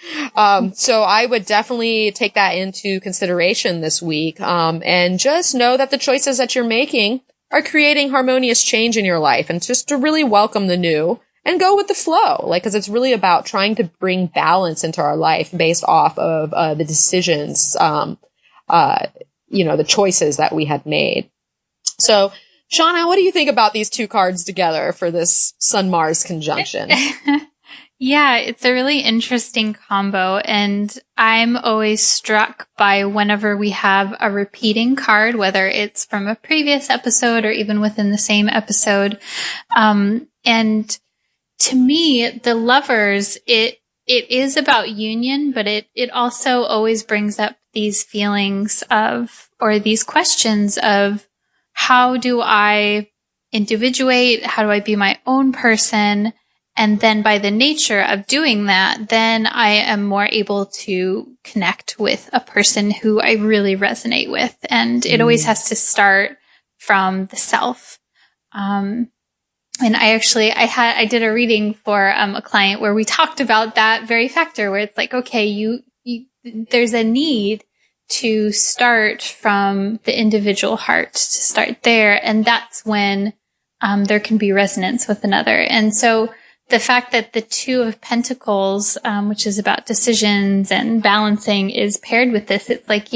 So I would definitely take that into consideration this week. And just know that the choices that you're making are creating harmonious change in your life, and just to really welcome the new and go with the flow. Cause it's really about trying to bring balance into our life based off of, the decisions, the choices that we had made. So, Shawna, what do you think about these 2 cards together for this Sun-Mars conjunction? Yeah, it's a really interesting combo, and I'm always struck by whenever we have a repeating card, whether it's from a previous episode or even within the same episode. And to me, the Lovers, it is about union, but it also always brings up these feelings of, or these questions of, how do I individuate? How do I be my own person? And then by the nature of doing that, then I am more able to connect with a person who I really resonate with. And it always has to start from the self. And I did a reading for a client where we talked about that very factor where it's like, okay, there's a need to start from the individual heart, to start there. And that's when there can be resonance with another. And so the fact that the Two of Pentacles, which is about decisions and balancing, is paired with this, it's like,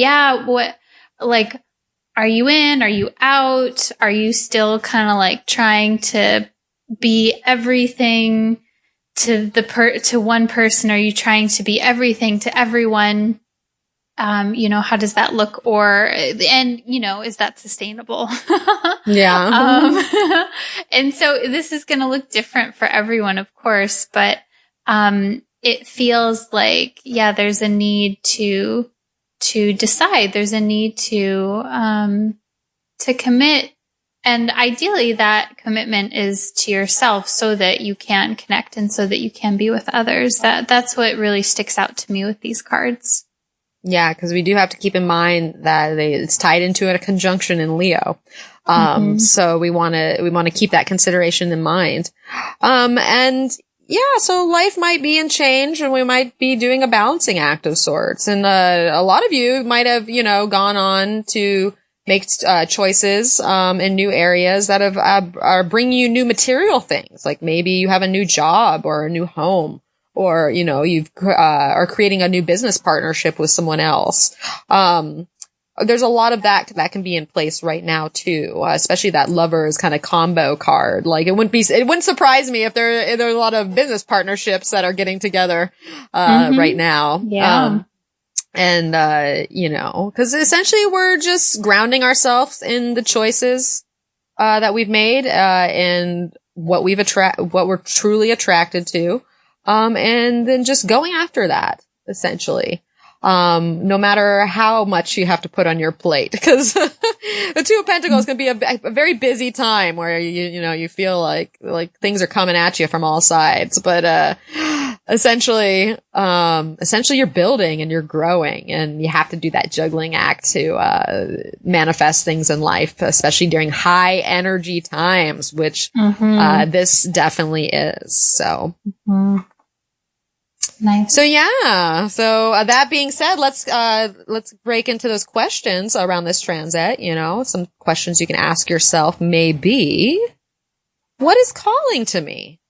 are you in? Are you out? Are you still kind of like trying to be everything to one person? Are you trying to be everything to everyone? How does that look? Is that sustainable? Yeah. And so this is going to look different for everyone, of course, but, it feels like, there's a need to decide. There's a need to commit. And ideally that commitment is to yourself so that you can connect and so that you can be with others. That's what really sticks out to me with these cards. Yeah, because we do have to keep in mind that it's tied into a conjunction in Leo. So we want to keep that consideration in mind. So life might be in change and we might be doing a balancing act of sorts. And a lot of you might have, gone on to make choices in new areas that are bringing you new material things. Like maybe you have a new job or a new home. Or, you've, are creating a new business partnership with someone else. There's a lot of that can be in place right now too, especially that Lovers kind of combo card. Like it wouldn't surprise me if there are a lot of business partnerships that are getting together, right now. Yeah. Cause essentially we're just grounding ourselves in the choices, that we've made, and what we're truly attracted to. And then just going after that, essentially. No matter how much you have to put on your plate, because the Two of Pentacles can be a very busy time where you feel like things are coming at you from all sides. But, essentially you're building and you're growing and you have to do that juggling act to, manifest things in life, especially during high energy times, which, this definitely is. So. Nice. So that being said, let's break into those questions around this transit. Some questions you can ask yourself may be, what is calling to me?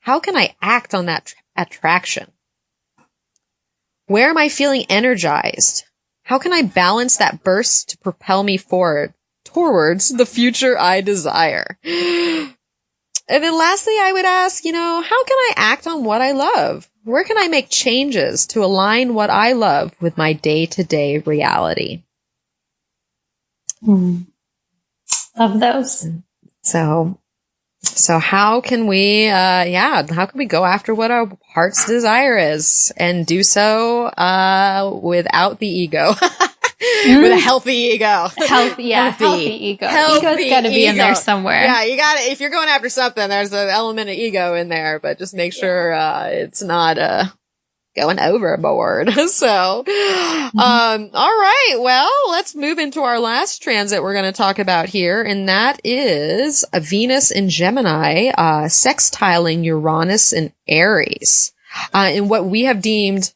How can I act on that attraction? Where am I feeling energized? How can I balance that burst to propel me forward towards the future I desire? And then lastly, I would ask, how can I act on what I love? Where can I make changes to align what I love with my day-to-day reality? Love those. So how can we, how can we go after what our heart's desire is and do so, without the ego? With a healthy ego. Healthy ego. Ego's got to be in there somewhere. Yeah, you got it. If you're going after something, there's an element of ego in there, but just make sure, it's not, going overboard. So, all right. Well, let's move into our last transit we're going to talk about here. And that is a Venus in Gemini, sextiling Uranus in Aries, in what we have deemed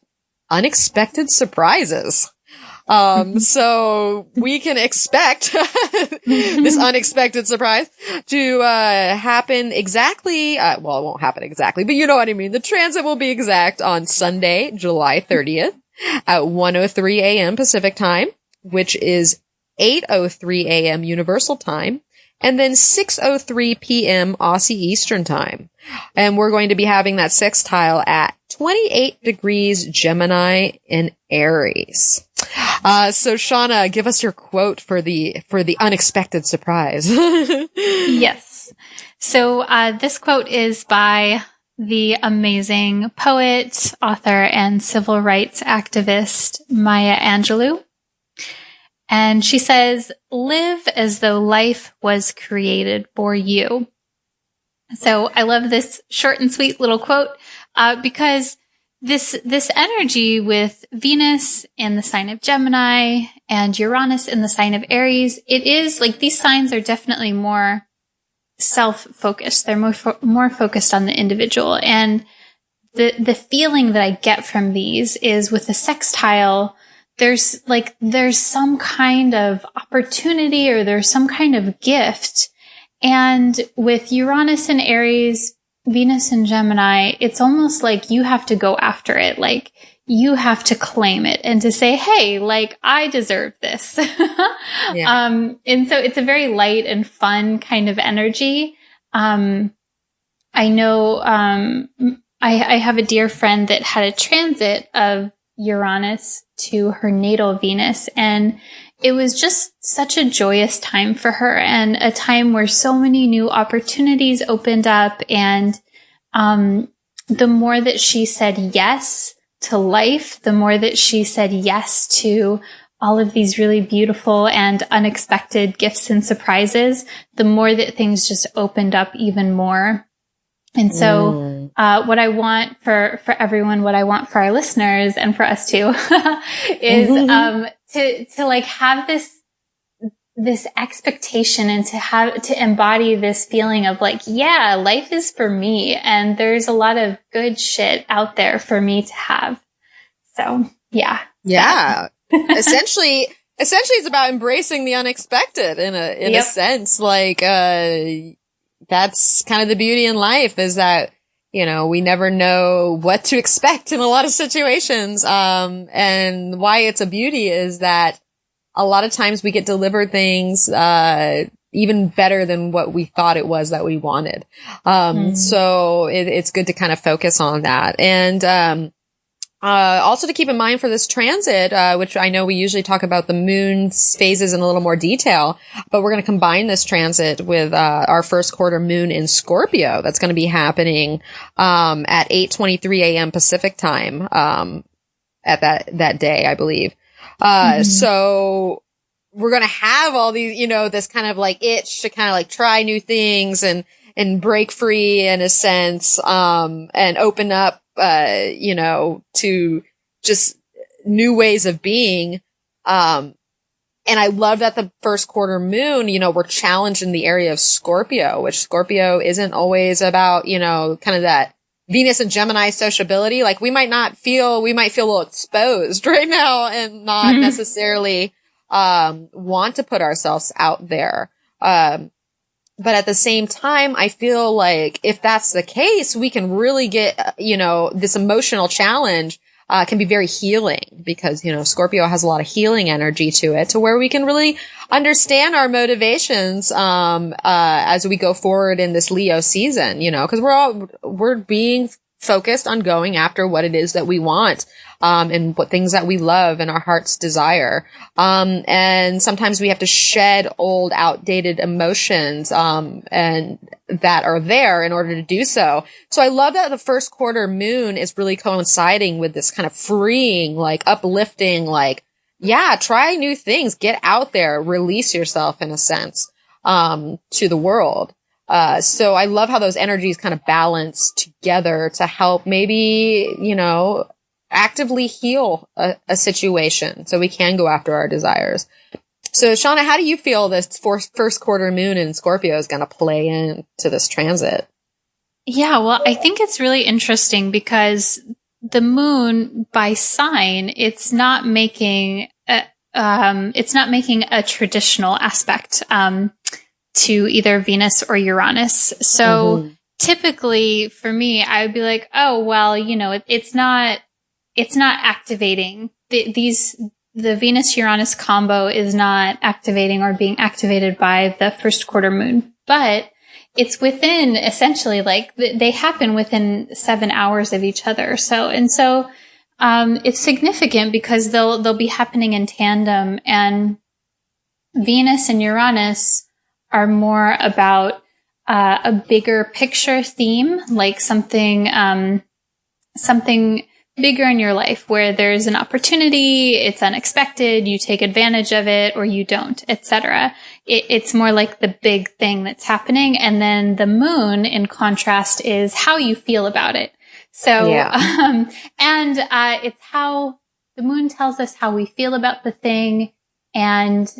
unexpected surprises. So we can expect this unexpected surprise to happen exactly, well, it won't happen exactly, but you know what I mean. The transit will be exact on Sunday, July 30th at 1:03 a.m. Pacific time, which is 8:03 a.m. Universal time, and then 6:03 p.m. Aussie Eastern time. And we're going to be having that sextile at 28 degrees Gemini in Aries. So Shawna, give us your quote for the unexpected surprise. Yes. So, this quote is by the amazing poet, author, and civil rights activist, Maya Angelou. And she says, "Live as though life was created for you. So I love this short and sweet little quote, because this energy with Venus in the sign of Gemini and Uranus in the sign of Aries, it is like these signs are definitely more self-focused. They're more focused on the individual. And the feeling that I get from these is with the sextile, there's some kind of opportunity or there's some kind of gift. And with Uranus and Aries, Venus and Gemini, it's almost like you have to go after it. Like you have to claim it and to say, hey, like I deserve this. Yeah. And so it's a very light and fun kind of energy. I know, I have a dear friend that had a transit of Uranus to her natal Venus, and it was just such a joyous time for her and a time where so many new opportunities opened up. And the more that she said yes to life, the more that she said yes to all of these really beautiful and unexpected gifts and surprises, the more that things just opened up even more. And so, what I want for everyone, what I want for our listeners and for us too, is, to like have this expectation and to embody this feeling of like, yeah, life is for me and there's a lot of good shit out there for me to have. So, yeah. Yeah. essentially it's about embracing the unexpected in a sense. Like, that's kind of the beauty in life is that, you know, we never know what to expect in a lot of situations. And why it's a beauty is that a lot of times we get delivered things, even better than what we thought it was that we wanted. So it's good to kind of focus on that. And, also to keep in mind for this transit, which I know we usually talk about the moon's phases in a little more detail, but we're going to combine this transit with, our first quarter moon in Scorpio. That's going to be happening, at 8:23 a.m. Pacific time, at that day, I believe. So we're going to have all these, you know, this kind of like itch to kind of like try new things and break free in a sense, and open up, you know, to just new ways of being. And I love that the first quarter moon, you know, we're challenged in the area of Scorpio, which Scorpio isn't always about, you know, kind of that Venus and Gemini sociability. Like we might feel a little exposed right now and not necessarily, want to put ourselves out there. But at the same time, I feel like if that's the case, we can really get, you know, this emotional challenge, can be very healing because, you know, Scorpio has a lot of healing energy to it to where we can really understand our motivations, as we go forward in this Leo season, you know, cause we're being focused on going after what it is that we want, and what things that we love and our heart's desire. And sometimes we have to shed old, outdated emotions, and that are there in order to do so. So I love that the first quarter moon is really coinciding with this kind of freeing, like uplifting, like, yeah, try new things, get out there, release yourself in a sense, to the world. So I love how those energies kind of balance together to help maybe, you know, actively heal a situation so we can go after our desires. So Shawna, how do you feel this first quarter moon in Scorpio is going to play into this transit? Yeah, well, I think it's really interesting because the moon by sign, it's not making a traditional aspect, to either Venus or Uranus. So typically for me, I would be like, oh, well, you know, it's not activating the Venus-Uranus combo is not activating or being activated by the first quarter moon, but it's within essentially like they happen within 7 hours of each other. So it's significant because they'll be happening in tandem, and Venus and Uranus are more about a bigger picture theme, like something bigger in your life where there's an opportunity, it's unexpected, you take advantage of it or you don't, etc. it's more like the big thing that's happening. And then the moon, in contrast, is how you feel about it. So, it's how the moon tells us how we feel about the thing, and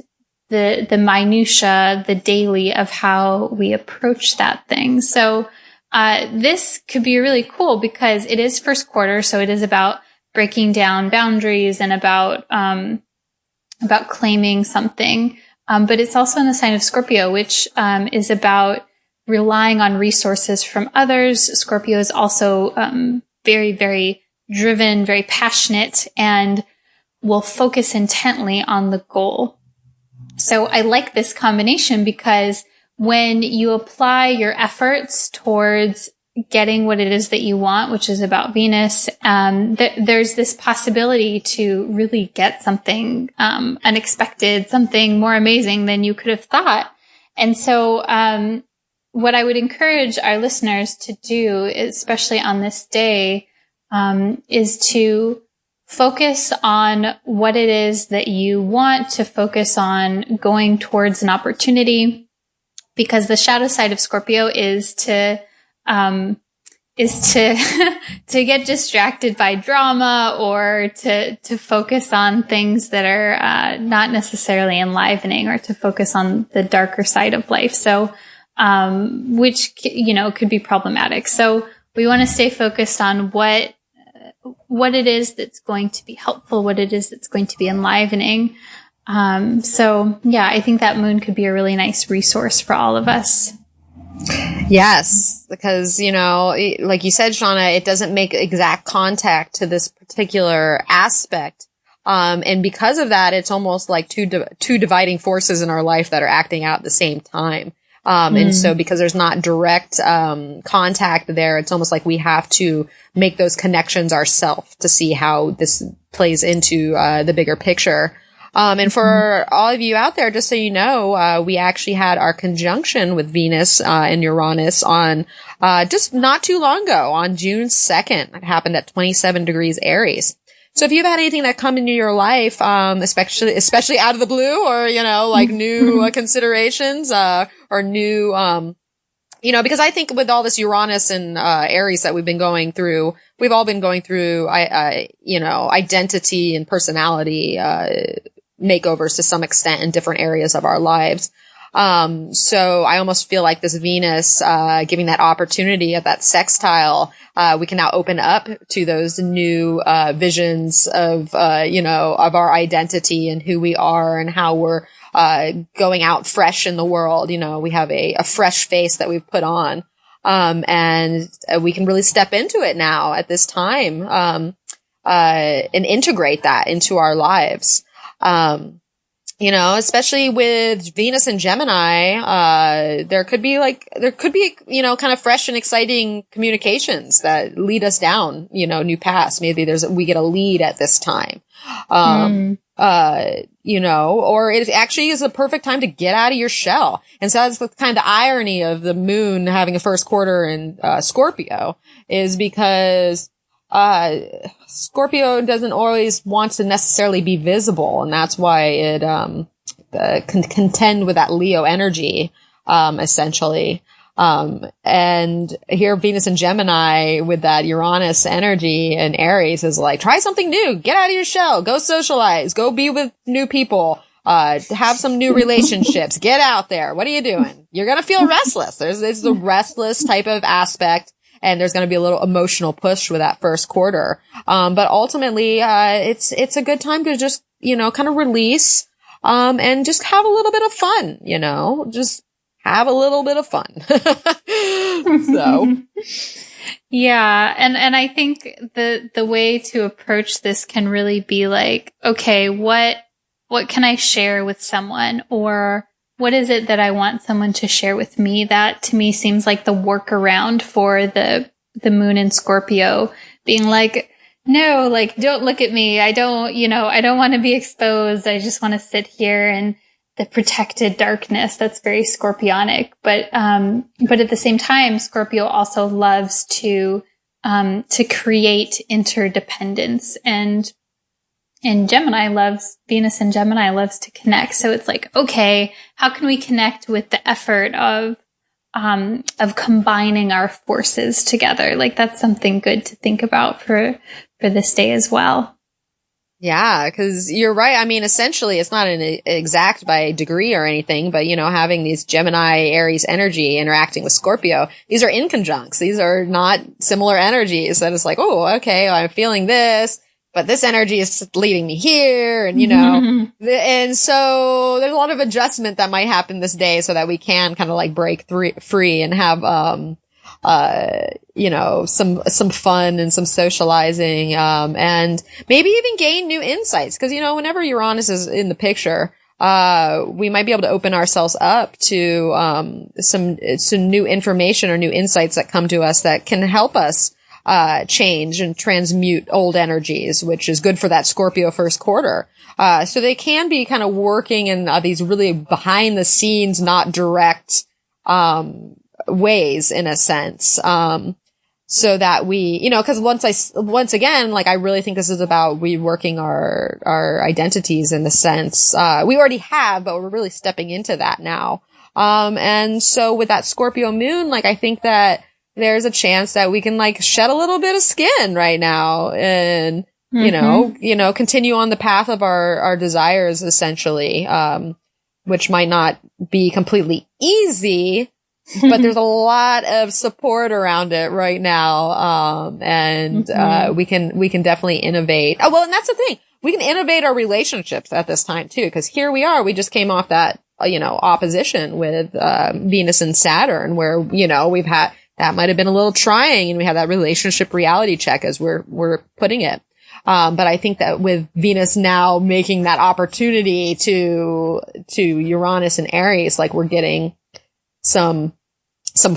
the minutia, the daily of how we approach that thing. So, this could be really cool because it is first quarter. So it is about breaking down boundaries and about claiming something. But it's also in the sign of Scorpio, which, is about relying on resources from others. Scorpio is also, very, very driven, very passionate, and will focus intently on the goal. So I like this combination because when you apply your efforts towards getting what it is that you want, which is about Venus, there's this possibility to really get something unexpected, something more amazing than you could have thought. And so what I would encourage our listeners to do, especially on this day, is to focus on what it is that you want, to focus on going towards an opportunity, because the shadow side of Scorpio is to to get distracted by drama, or to focus on things that are not necessarily enlivening, or to focus on the darker side of life. So, which, could be problematic. So we want to stay focused on what it is that's going to be helpful, what it is that's going to be enlivening. I think that moon could be a really nice resource for all of us. Yes, because, like you said, Shawna, it doesn't make exact contact to this particular aspect. And because of that, it's almost like two dividing forces in our life that are acting out at the same time. And so because there's not direct contact there, it's almost like we have to make those connections ourselves to see how this plays into the bigger picture. And for all of you out there, just so you know, we actually had our conjunction with Venus and Uranus on just not too long ago, on June 2nd. It happened at 27 degrees Aries. So if you've had anything that come into your life, especially out of the blue, or, like new considerations, or new, because I think with all this Uranus and Aries that we've been going through, we've all been going through, identity and personality makeovers to some extent in different areas of our lives. So I almost feel like this Venus, giving that opportunity of that sextile, we can now open up to those new, visions of, of our identity and who we are and how we're, going out fresh in the world. We have a fresh face that we've put on. And we can really step into it now at this time, and integrate that into our lives. Especially with Venus and Gemini, there could be, kind of fresh and exciting communications that lead us down, new paths. Maybe we get a lead at this time. Or it actually is a perfect time to get out of your shell. And so that's the kind of irony of the moon having a first quarter in, Scorpio, is because, Scorpio doesn't always want to necessarily be visible, and that's why it can contend with that Leo energy, essentially. And here Venus and Gemini with that Uranus energy and Aries is like, try something new, get out of your shell, go socialize, go be with new people, have some new relationships, get out there. What are you doing? You're going to feel restless. There's the restless type of aspect. And there's going to be a little emotional push with that first quarter. But ultimately, it's a good time to just, kind of release, and just have a little bit of fun, just have a little bit of fun. So. Yeah. And I think the way to approach this can really be like, okay, what can I share with someone? Or what is it that I want someone to share with me? That to me seems like the workaround for the moon in Scorpio being like, no, like, don't look at me. I don't want to be exposed. I just want to sit here in the protected darkness. That's very Scorpionic. But at the same time, Scorpio also loves to create interdependence. And Venus in Gemini loves to connect. So it's like, okay, how can we connect with the effort of combining our forces together? Like, that's something good to think about for this day as well. Yeah, because you're right. I mean, essentially, it's not an exact by degree or anything, but, having these Gemini, Aries energy interacting with Scorpio, these are inconjuncts. These are not similar energies. That it's like, oh, okay, I'm feeling this, but this energy is leading me here. And, and so there's a lot of adjustment that might happen this day so that we can kind of like break free and have, some fun and some socializing, and maybe even gain new insights. Cause, whenever Uranus is in the picture, we might be able to open ourselves up to, some new information or new insights that come to us that can help us, change and transmute old energies, which is good for that Scorpio first quarter. So they can be kind of working in these really behind the scenes, not direct, ways in a sense. So that we, cause once again, like I really think this is about reworking our identities in the sense, we already have, but we're really stepping into that now. And so with that Scorpio moon, like I think that there's a chance that we can like shed a little bit of skin right now and, continue on the path of our desires essentially, which might not be completely easy, but there's a lot of support around it right now. We can definitely innovate. Oh, well, and that's the thing. We can innovate our relationships at this time too, because here we are. We just came off that, opposition with, Venus and Saturn where, we've had, that might have been a little trying and we had that relationship reality check as we're putting it. But I think that with Venus now making that opportunity to Uranus and Aries, like we're getting some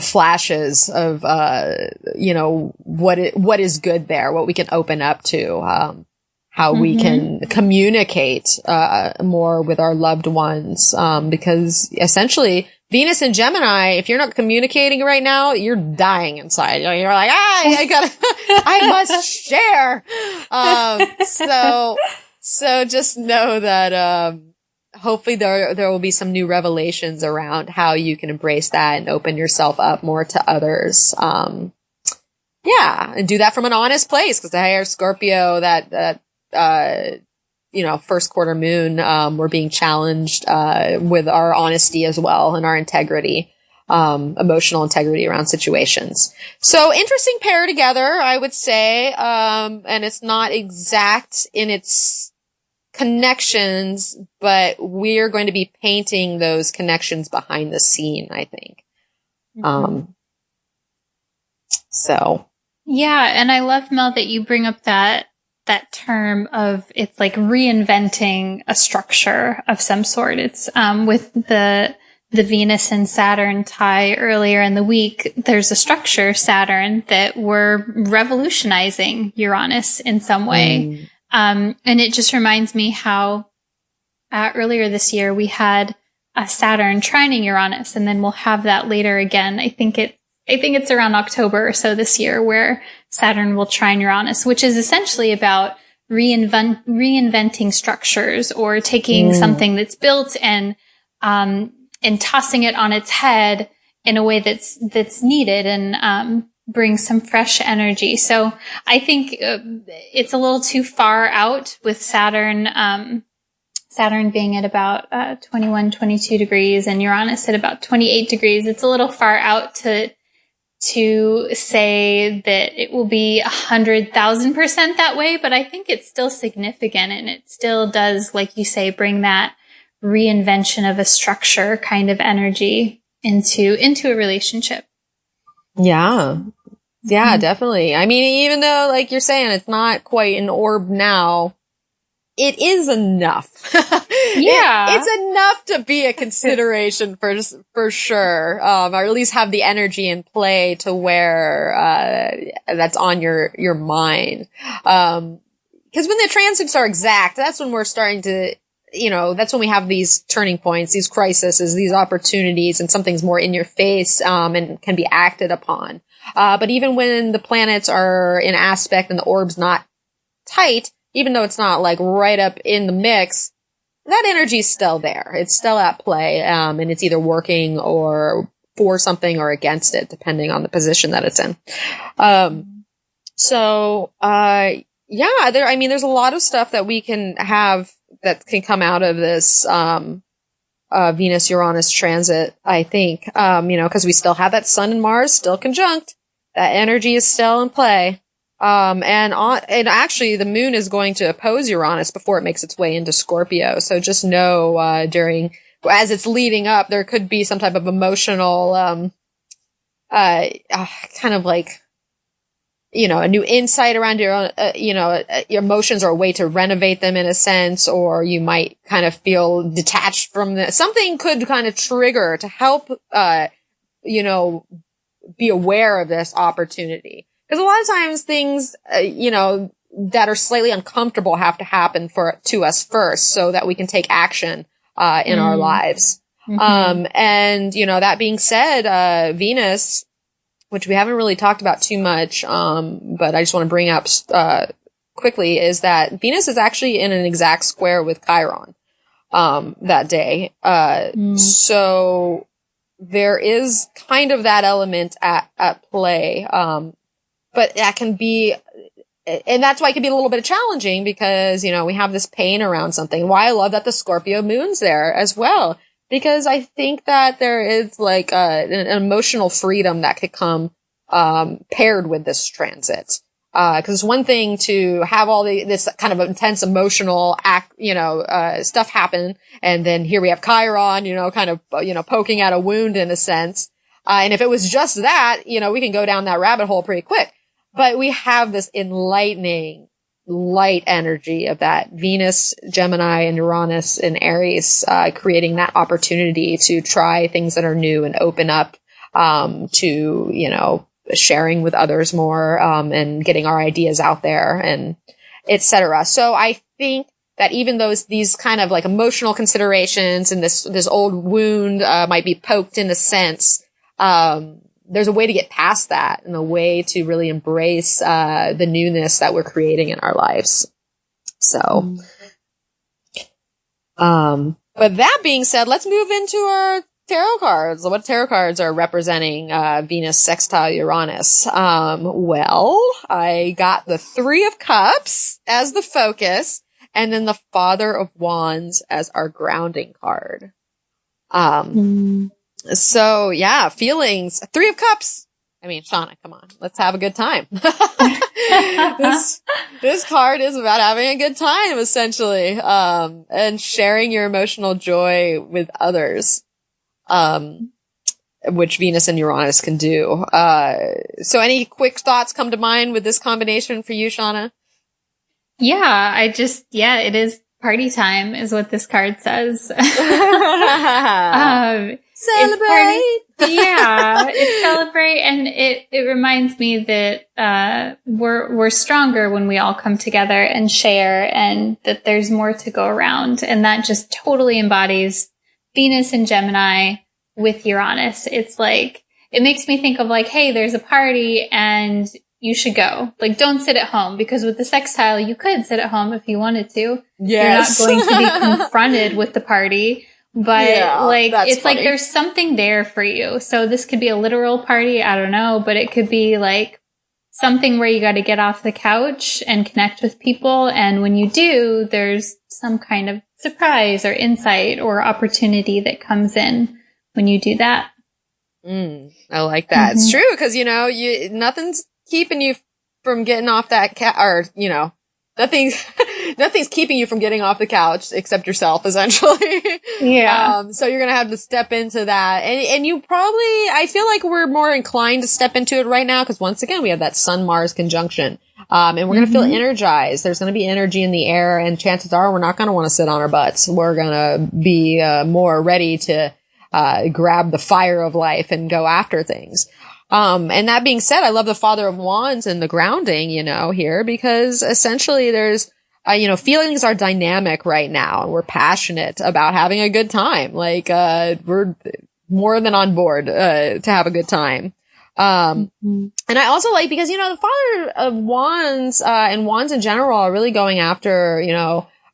flashes of, what is good there, what we can open up to, how we can communicate, more with our loved ones. Because essentially Venus and Gemini, if you're not communicating right now, you're dying inside. You're like, I must share. So just know that, hopefully there will be some new revelations around how you can embrace that and open yourself up more to others. And do that from an honest place. Cause I hear Scorpio first quarter moon, we're being challenged, with our honesty as well and our integrity, emotional integrity around situations. So interesting pair together, I would say. And it's not exact in its connections, but we're going to be painting those connections behind the scene, I think. Yeah. And I love, Mel, that you bring up that term of it's like reinventing a structure of some sort. It's, with the Venus and Saturn tie earlier in the week, there's a structure, Saturn, that we're revolutionizing Uranus in some way. And it just reminds me how, earlier this year we had a Saturn trining Uranus, and then we'll have that later again. I think it's around October or so this year where Saturn will trine Uranus, which is essentially about reinventing structures or taking something that's built and tossing it on its head in a way that's needed and, bring some fresh energy. So I think it's a little too far out with Saturn, Saturn being at about 21, 22 degrees and Uranus at about 28 degrees. It's a little far out to say that it will be 100,000% that way, but I think it's still significant and it still does, like you say, bring that reinvention of a structure kind of energy into a relationship. Yeah. Yeah, definitely. I mean, even though, like you're saying, it's not quite an orb now, it is enough. Yeah. It's enough to be a consideration for sure. Or at least have the energy in play to where, that's on your mind. Cause when the transits are exact, that's when we're starting to, that's when we have these turning points, these crises, these opportunities, and something's more in your face, and can be acted upon. But even when the planets are in aspect and the orb's not tight, even though it's not like right up in the mix, that energy is still there. It's still at play. And it's either working or for something or against it, depending on the position that it's in. There's a lot of stuff that we can have that can come out of this, Venus-Uranus transit, I think, cause we still have that Sun and Mars still conjunct. That energy is still in play. And actually the moon is going to oppose Uranus before it makes its way into Scorpio. So just know, as it's leading up, there could be some type of emotional, kind of like, a new insight around your own, your emotions, or a way to renovate them in a sense, or you might kind of feel detached from something could kind of trigger to help, be aware of this opportunity. Because a lot of times things, that are slightly uncomfortable have to happen to us first so that we can take action, in our lives. Mm-hmm. That being said, Venus, which we haven't really talked about too much, but I just want to bring up, quickly, is that Venus is actually in an exact square with Chiron, that day. So there is kind of that element at play. But that can be, and that's why it can be a little bit challenging because, we have this pain around something. Why I love that the Scorpio moon's there as well, because I think that there is like an emotional freedom that could come, paired with this transit. Cause it's one thing to have all this kind of intense emotional stuff happen. And then here we have Chiron, kind of, poking at a wound in a sense. And if it was just that, we can go down that rabbit hole pretty quick. But we have this enlightening light energy of that Venus, Gemini, and Uranus and Aries, creating that opportunity to try things that are new and open up, to, sharing with others more, and getting our ideas out there and et cetera. So I think that even these kind of like emotional considerations and this old wound, might be poked in a sense, there's a way to get past that and a way to really embrace, the newness that we're creating in our lives. So, but that being said, let's move into our tarot cards. What tarot cards are representing, Venus sextile Uranus? I got the Three of Cups as the focus and then the Father of Wands as our grounding card. So yeah, feelings. Three of Cups. I mean, Shawna, come on. Let's have a good time. This card is about having a good time, essentially. And sharing your emotional joy with others. Which Venus and Uranus can do. So any quick thoughts come to mind with this combination for you, Shawna? Yeah, it is party time is what this card says. Celebrate. It's celebrate. And it reminds me that, we're stronger when we all come together and share and that there's more to go around. And that just totally embodies Venus and Gemini with Uranus. It's like, it makes me think of like, hey, there's a party and you should go. Like, don't sit at home, because with the sextile, you could sit at home if you wanted to. Yes. You're not going to be confronted with the party. But it's funny. Like there's something there for you. So this could be a literal party. I don't know, but it could be like something where you got to get off the couch and connect with people. And when you do, there's some kind of surprise or insight or opportunity that comes in when you do that. I like that. It's true. Cause nothing's keeping you from getting off that nothing's keeping you from getting off the couch except yourself, essentially. Yeah. So you're going to have to step into that. And you probably, I feel like we're more inclined to step into it right now because once again, we have that Sun-Mars conjunction. And we're going to feel energized. There's going to be energy in the air, and chances are we're not going to want to sit on our butts. We're going to be more ready to grab the fire of life and go after things. And that being said, I love the Father of Wands and the grounding, here, because essentially there's, feelings are dynamic right now, and we're passionate about having a good time. Like, we're more than on board, to have a good time. And I also like, because, the Father of Wands, and Wands in general are really going after,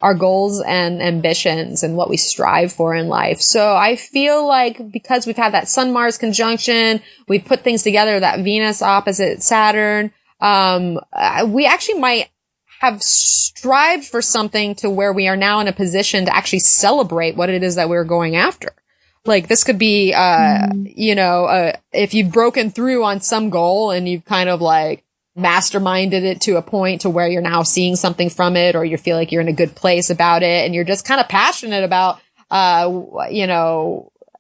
our goals and ambitions and what we strive for in life. So I feel like because we've had that Sun-Mars conjunction, we've put things together, that Venus opposite Saturn, we actually might have strived for something to where we are now in a position to actually celebrate what it is that we're going after. Like, this could be, if you've broken through on some goal and you've kind of like masterminded it to a point to where you're now seeing something from it, or you feel like you're in a good place about it and you're just kind of passionate about,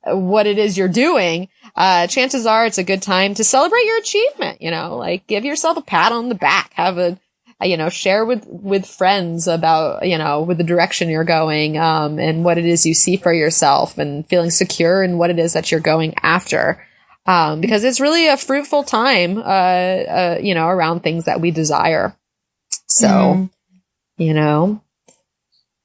what it is you're doing, chances are it's a good time to celebrate your achievement, like give yourself a pat on the back, have a, share with friends about, with the direction you're going, and what it is you see for yourself, and feeling secure in what it is that you're going after. Because it's really a fruitful time, around things that we desire. So,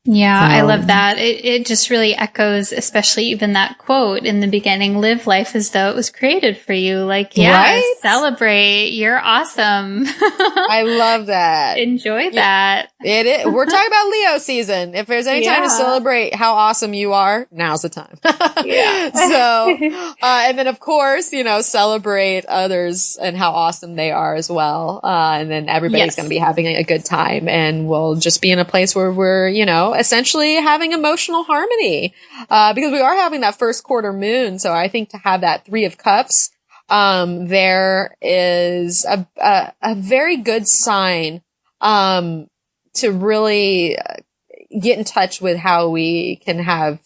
Yeah, I love that. It just really echoes, especially even that quote in the beginning, live life as though it was created for you. Like, right? Celebrate. You're awesome. I love that. Enjoy that. It is. We're talking about Leo season. If there's any time to celebrate how awesome you are, now's the time. So, and then of course, celebrate others and how awesome they are as well. And then everybody's going to be having a good time, and we'll just be in a place where we're, essentially having emotional harmony, because we are having that first quarter moon. So I think to have that 3 of Cups, there is a very good sign, to really get in touch with how we can have,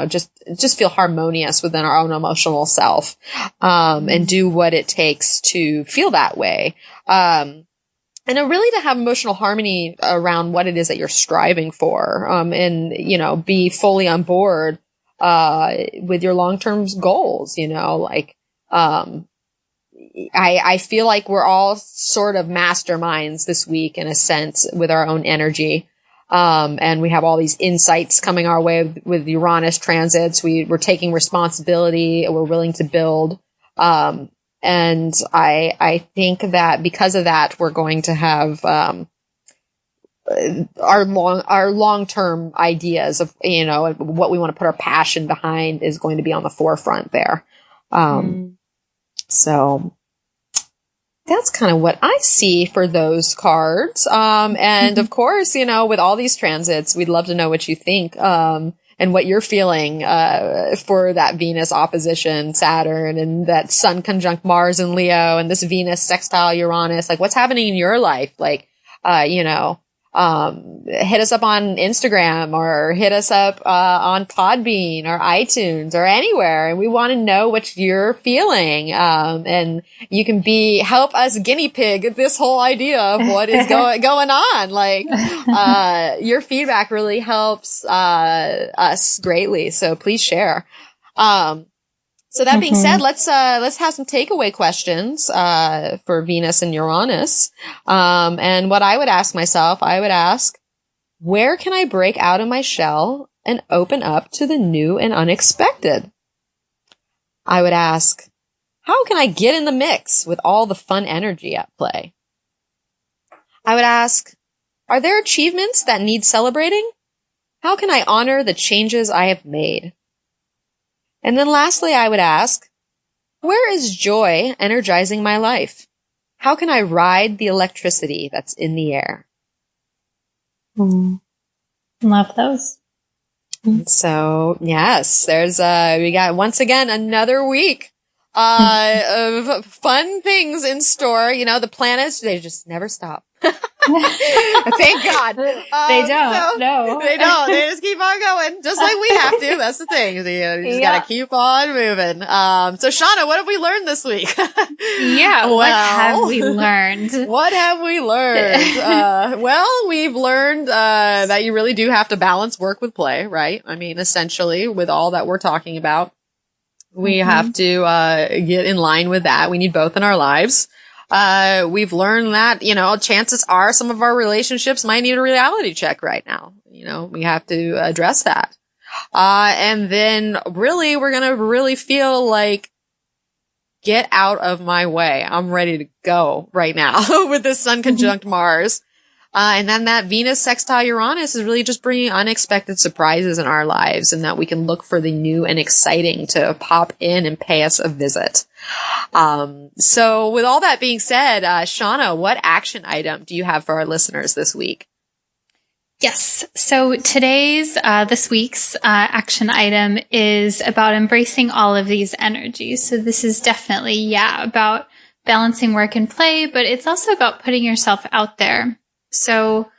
just feel harmonious within our own emotional self, and do what it takes to feel that way. And really to have emotional harmony around what it is that you're striving for, and, be fully on board, with your long-term goals, I feel like we're all sort of masterminds this week in a sense with our own energy. And we have all these insights coming our way with Uranus transits. We're taking responsibility. We're willing to build. And I think that because of that, we're going to have, our long-term ideas of, what we want to put our passion behind is going to be on the forefront there. So that's kind of what I see for those cards. And of course, with all these transits, we'd love to know what you think, and what you're feeling, for that Venus opposition Saturn, and that Sun conjunct Mars in Leo, and this Venus sextile Uranus. Like, what's happening in your life? Like, hit us up on Instagram, or hit us up, on Podbean or iTunes or anywhere. And we want to know what you're feeling. And you can help us guinea pig this whole idea of what is going on. Like, your feedback really helps, us greatly. So please share. So that being said, let's have some takeaway questions, for Venus and Uranus. And what I would ask myself, where can I break out of my shell and open up to the new and unexpected? I would ask, how can I get in the mix with all the fun energy at play? I would ask, are there achievements that need celebrating? How can I honor the changes I have made? And then lastly, I would ask, where is joy energizing my life? How can I ride the electricity that's in the air? Love those. So, yes, we got once again another week, of fun things in store. The planets, they just never stop. Thank God. They don't. No. They don't. They just keep on going, just like we have to. That's the thing. You just gotta keep on moving. So Shawna, what have we learned this week? What have we learned? What have we learned? We've learned, that you really do have to balance work with play, right? I mean, essentially, with all that we're talking about, we have to, get in line with that. We need both in our lives. We've learned that, chances are some of our relationships might need a reality check right now. We have to address that. And then really, we're going to really feel like get out of my way. I'm ready to go right now with this Sun conjunct Mars. And then that Venus sextile Uranus is really just bringing unexpected surprises in our lives, and that we can look for the new and exciting to pop in and pay us a visit. So with all that being said, Shawna, what action item do you have for our listeners this week? Yes. So this week's action item is about embracing all of these energies. So this is definitely, about balancing work and play, but it's also about putting yourself out there. So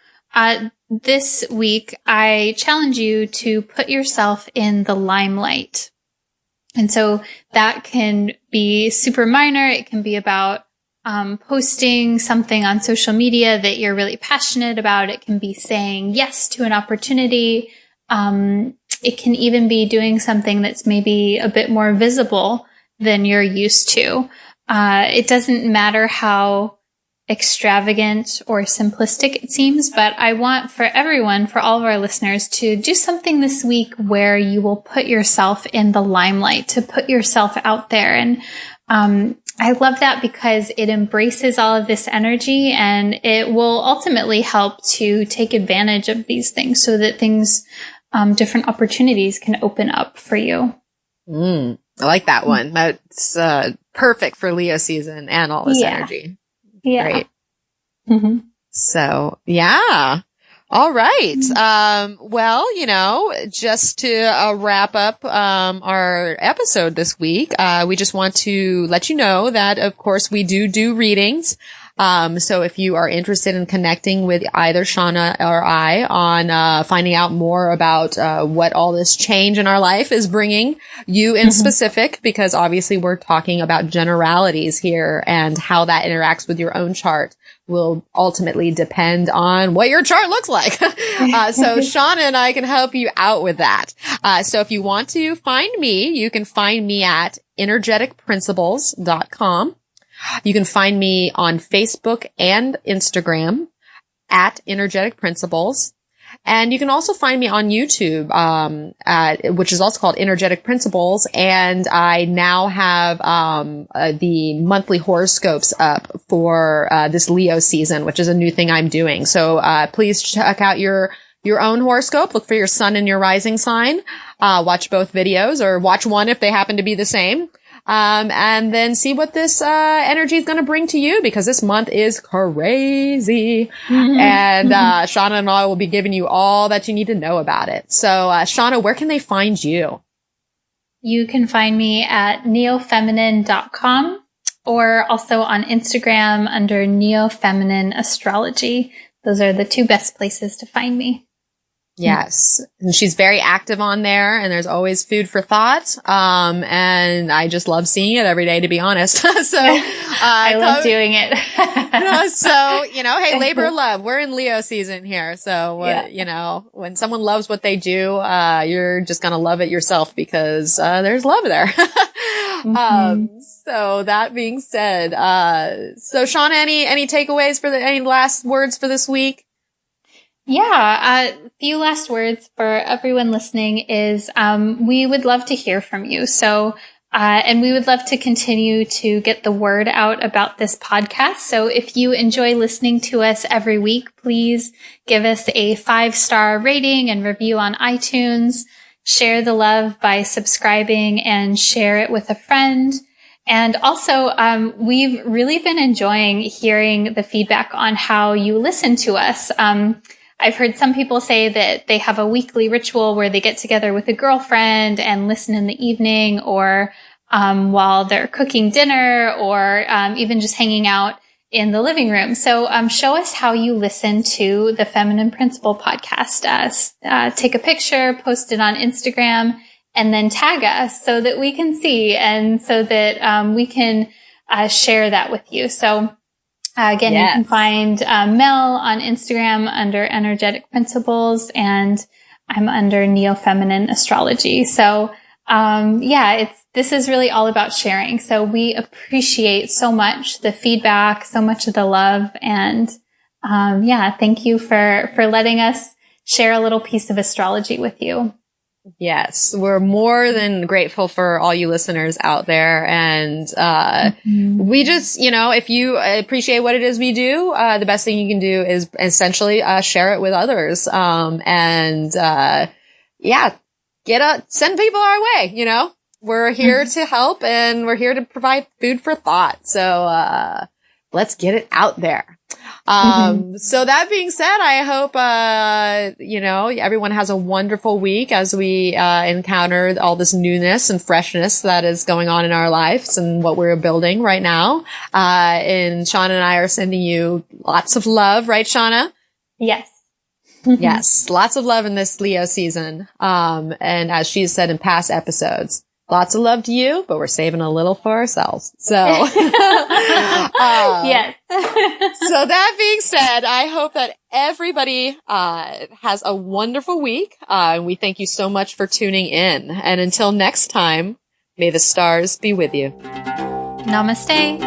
this week, I challenge you to put yourself in the limelight. And so that can be super minor. It can be about posting something on social media that you're really passionate about. It can be saying yes to an opportunity. It can even be doing something that's maybe a bit more visible than you're used to. It doesn't matter how extravagant or simplistic it seems, but I want for everyone, for all of our listeners, to do something this week where you will put yourself in the limelight, to put yourself out there. And I love that because it embraces all of this energy, and it will ultimately help to take advantage of these things so that different opportunities can open up for you. I like that one. That's perfect for Leo season and all this energy. Yeah. Great. Mm-hmm. So, yeah. All right. Well, just to wrap up our episode this week, we just want to let you know that, of course, we do readings. So if you are interested in connecting with either Shawna or I on finding out more about what all this change in our life is bringing you in specific, because obviously we're talking about generalities here, and how that interacts with your own chart will ultimately depend on what your chart looks like. So Shawna and I can help you out with that. So if you want to find me, you can find me at energeticprinciples.com. You can find me on Facebook and Instagram at Energetic Principles. And you can also find me on YouTube, which is also called Energetic Principles. And I now have the monthly horoscopes up for this Leo season, which is a new thing I'm doing. So please check out your own horoscope. Look for your sun and your rising sign. Watch both videos, or watch one if they happen to be the same. And then see what this energy is going to bring to you, because this month is crazy. And Shawna and I will be giving you all that you need to know about it. So Shawna, where can they find you? You can find me at neofeminine.com, or also on Instagram under Neo Feminine Astrology. Those are the two best places to find me. Yes. And she's very active on there, and there's always food for thought. And I just love seeing it every day, to be honest. So, I love doing it. So, hey, labor of love. We're in Leo season here. So, when someone loves what they do, you're just going to love it yourself, because, there's love there. So that being said, so Shawna, any takeaways any last words for this week? Yeah, a few last words for everyone listening is, we would love to hear from you. So, and we would love to continue to get the word out about this podcast. So if you enjoy listening to us every week, please give us a 5-star rating and review on iTunes. Share the love by subscribing and share it with a friend. And also, we've really been enjoying hearing the feedback on how you listen to us. I've heard some people say that they have a weekly ritual where they get together with a girlfriend and listen in the evening, or while they're cooking dinner, or even just hanging out in the living room. So show us how you listen to the Feminine Principle podcast. Take a picture, post it on Instagram, and then tag us so that we can see, and so that we can share that with you. So again, You can find Mel on Instagram under Energetic Principles, and I'm under Neo Feminine Astrology. So, this is really all about sharing. So we appreciate so much the feedback, so much of the love, and thank you for letting us share a little piece of astrology with you. Yes, we're more than grateful for all you listeners out there. And we just, if you appreciate what it is we do, the best thing you can do is essentially share it with others. Send people our way, We're here to help, and we're here to provide food for thought. So let's get it out there. So that being said, I hope, everyone has a wonderful week as we encounter all this newness and freshness that is going on in our lives and what we're building right now. And Shawna and I are sending you lots of love, right, Shawna? Yes. Yes, lots of love in this Leo season. And as she said in past episodes, lots of love to you, but we're saving a little for ourselves. So, yes. So that being said, I hope that everybody has a wonderful week. And we thank you so much for tuning in. And until next time, may the stars be with you. Namaste.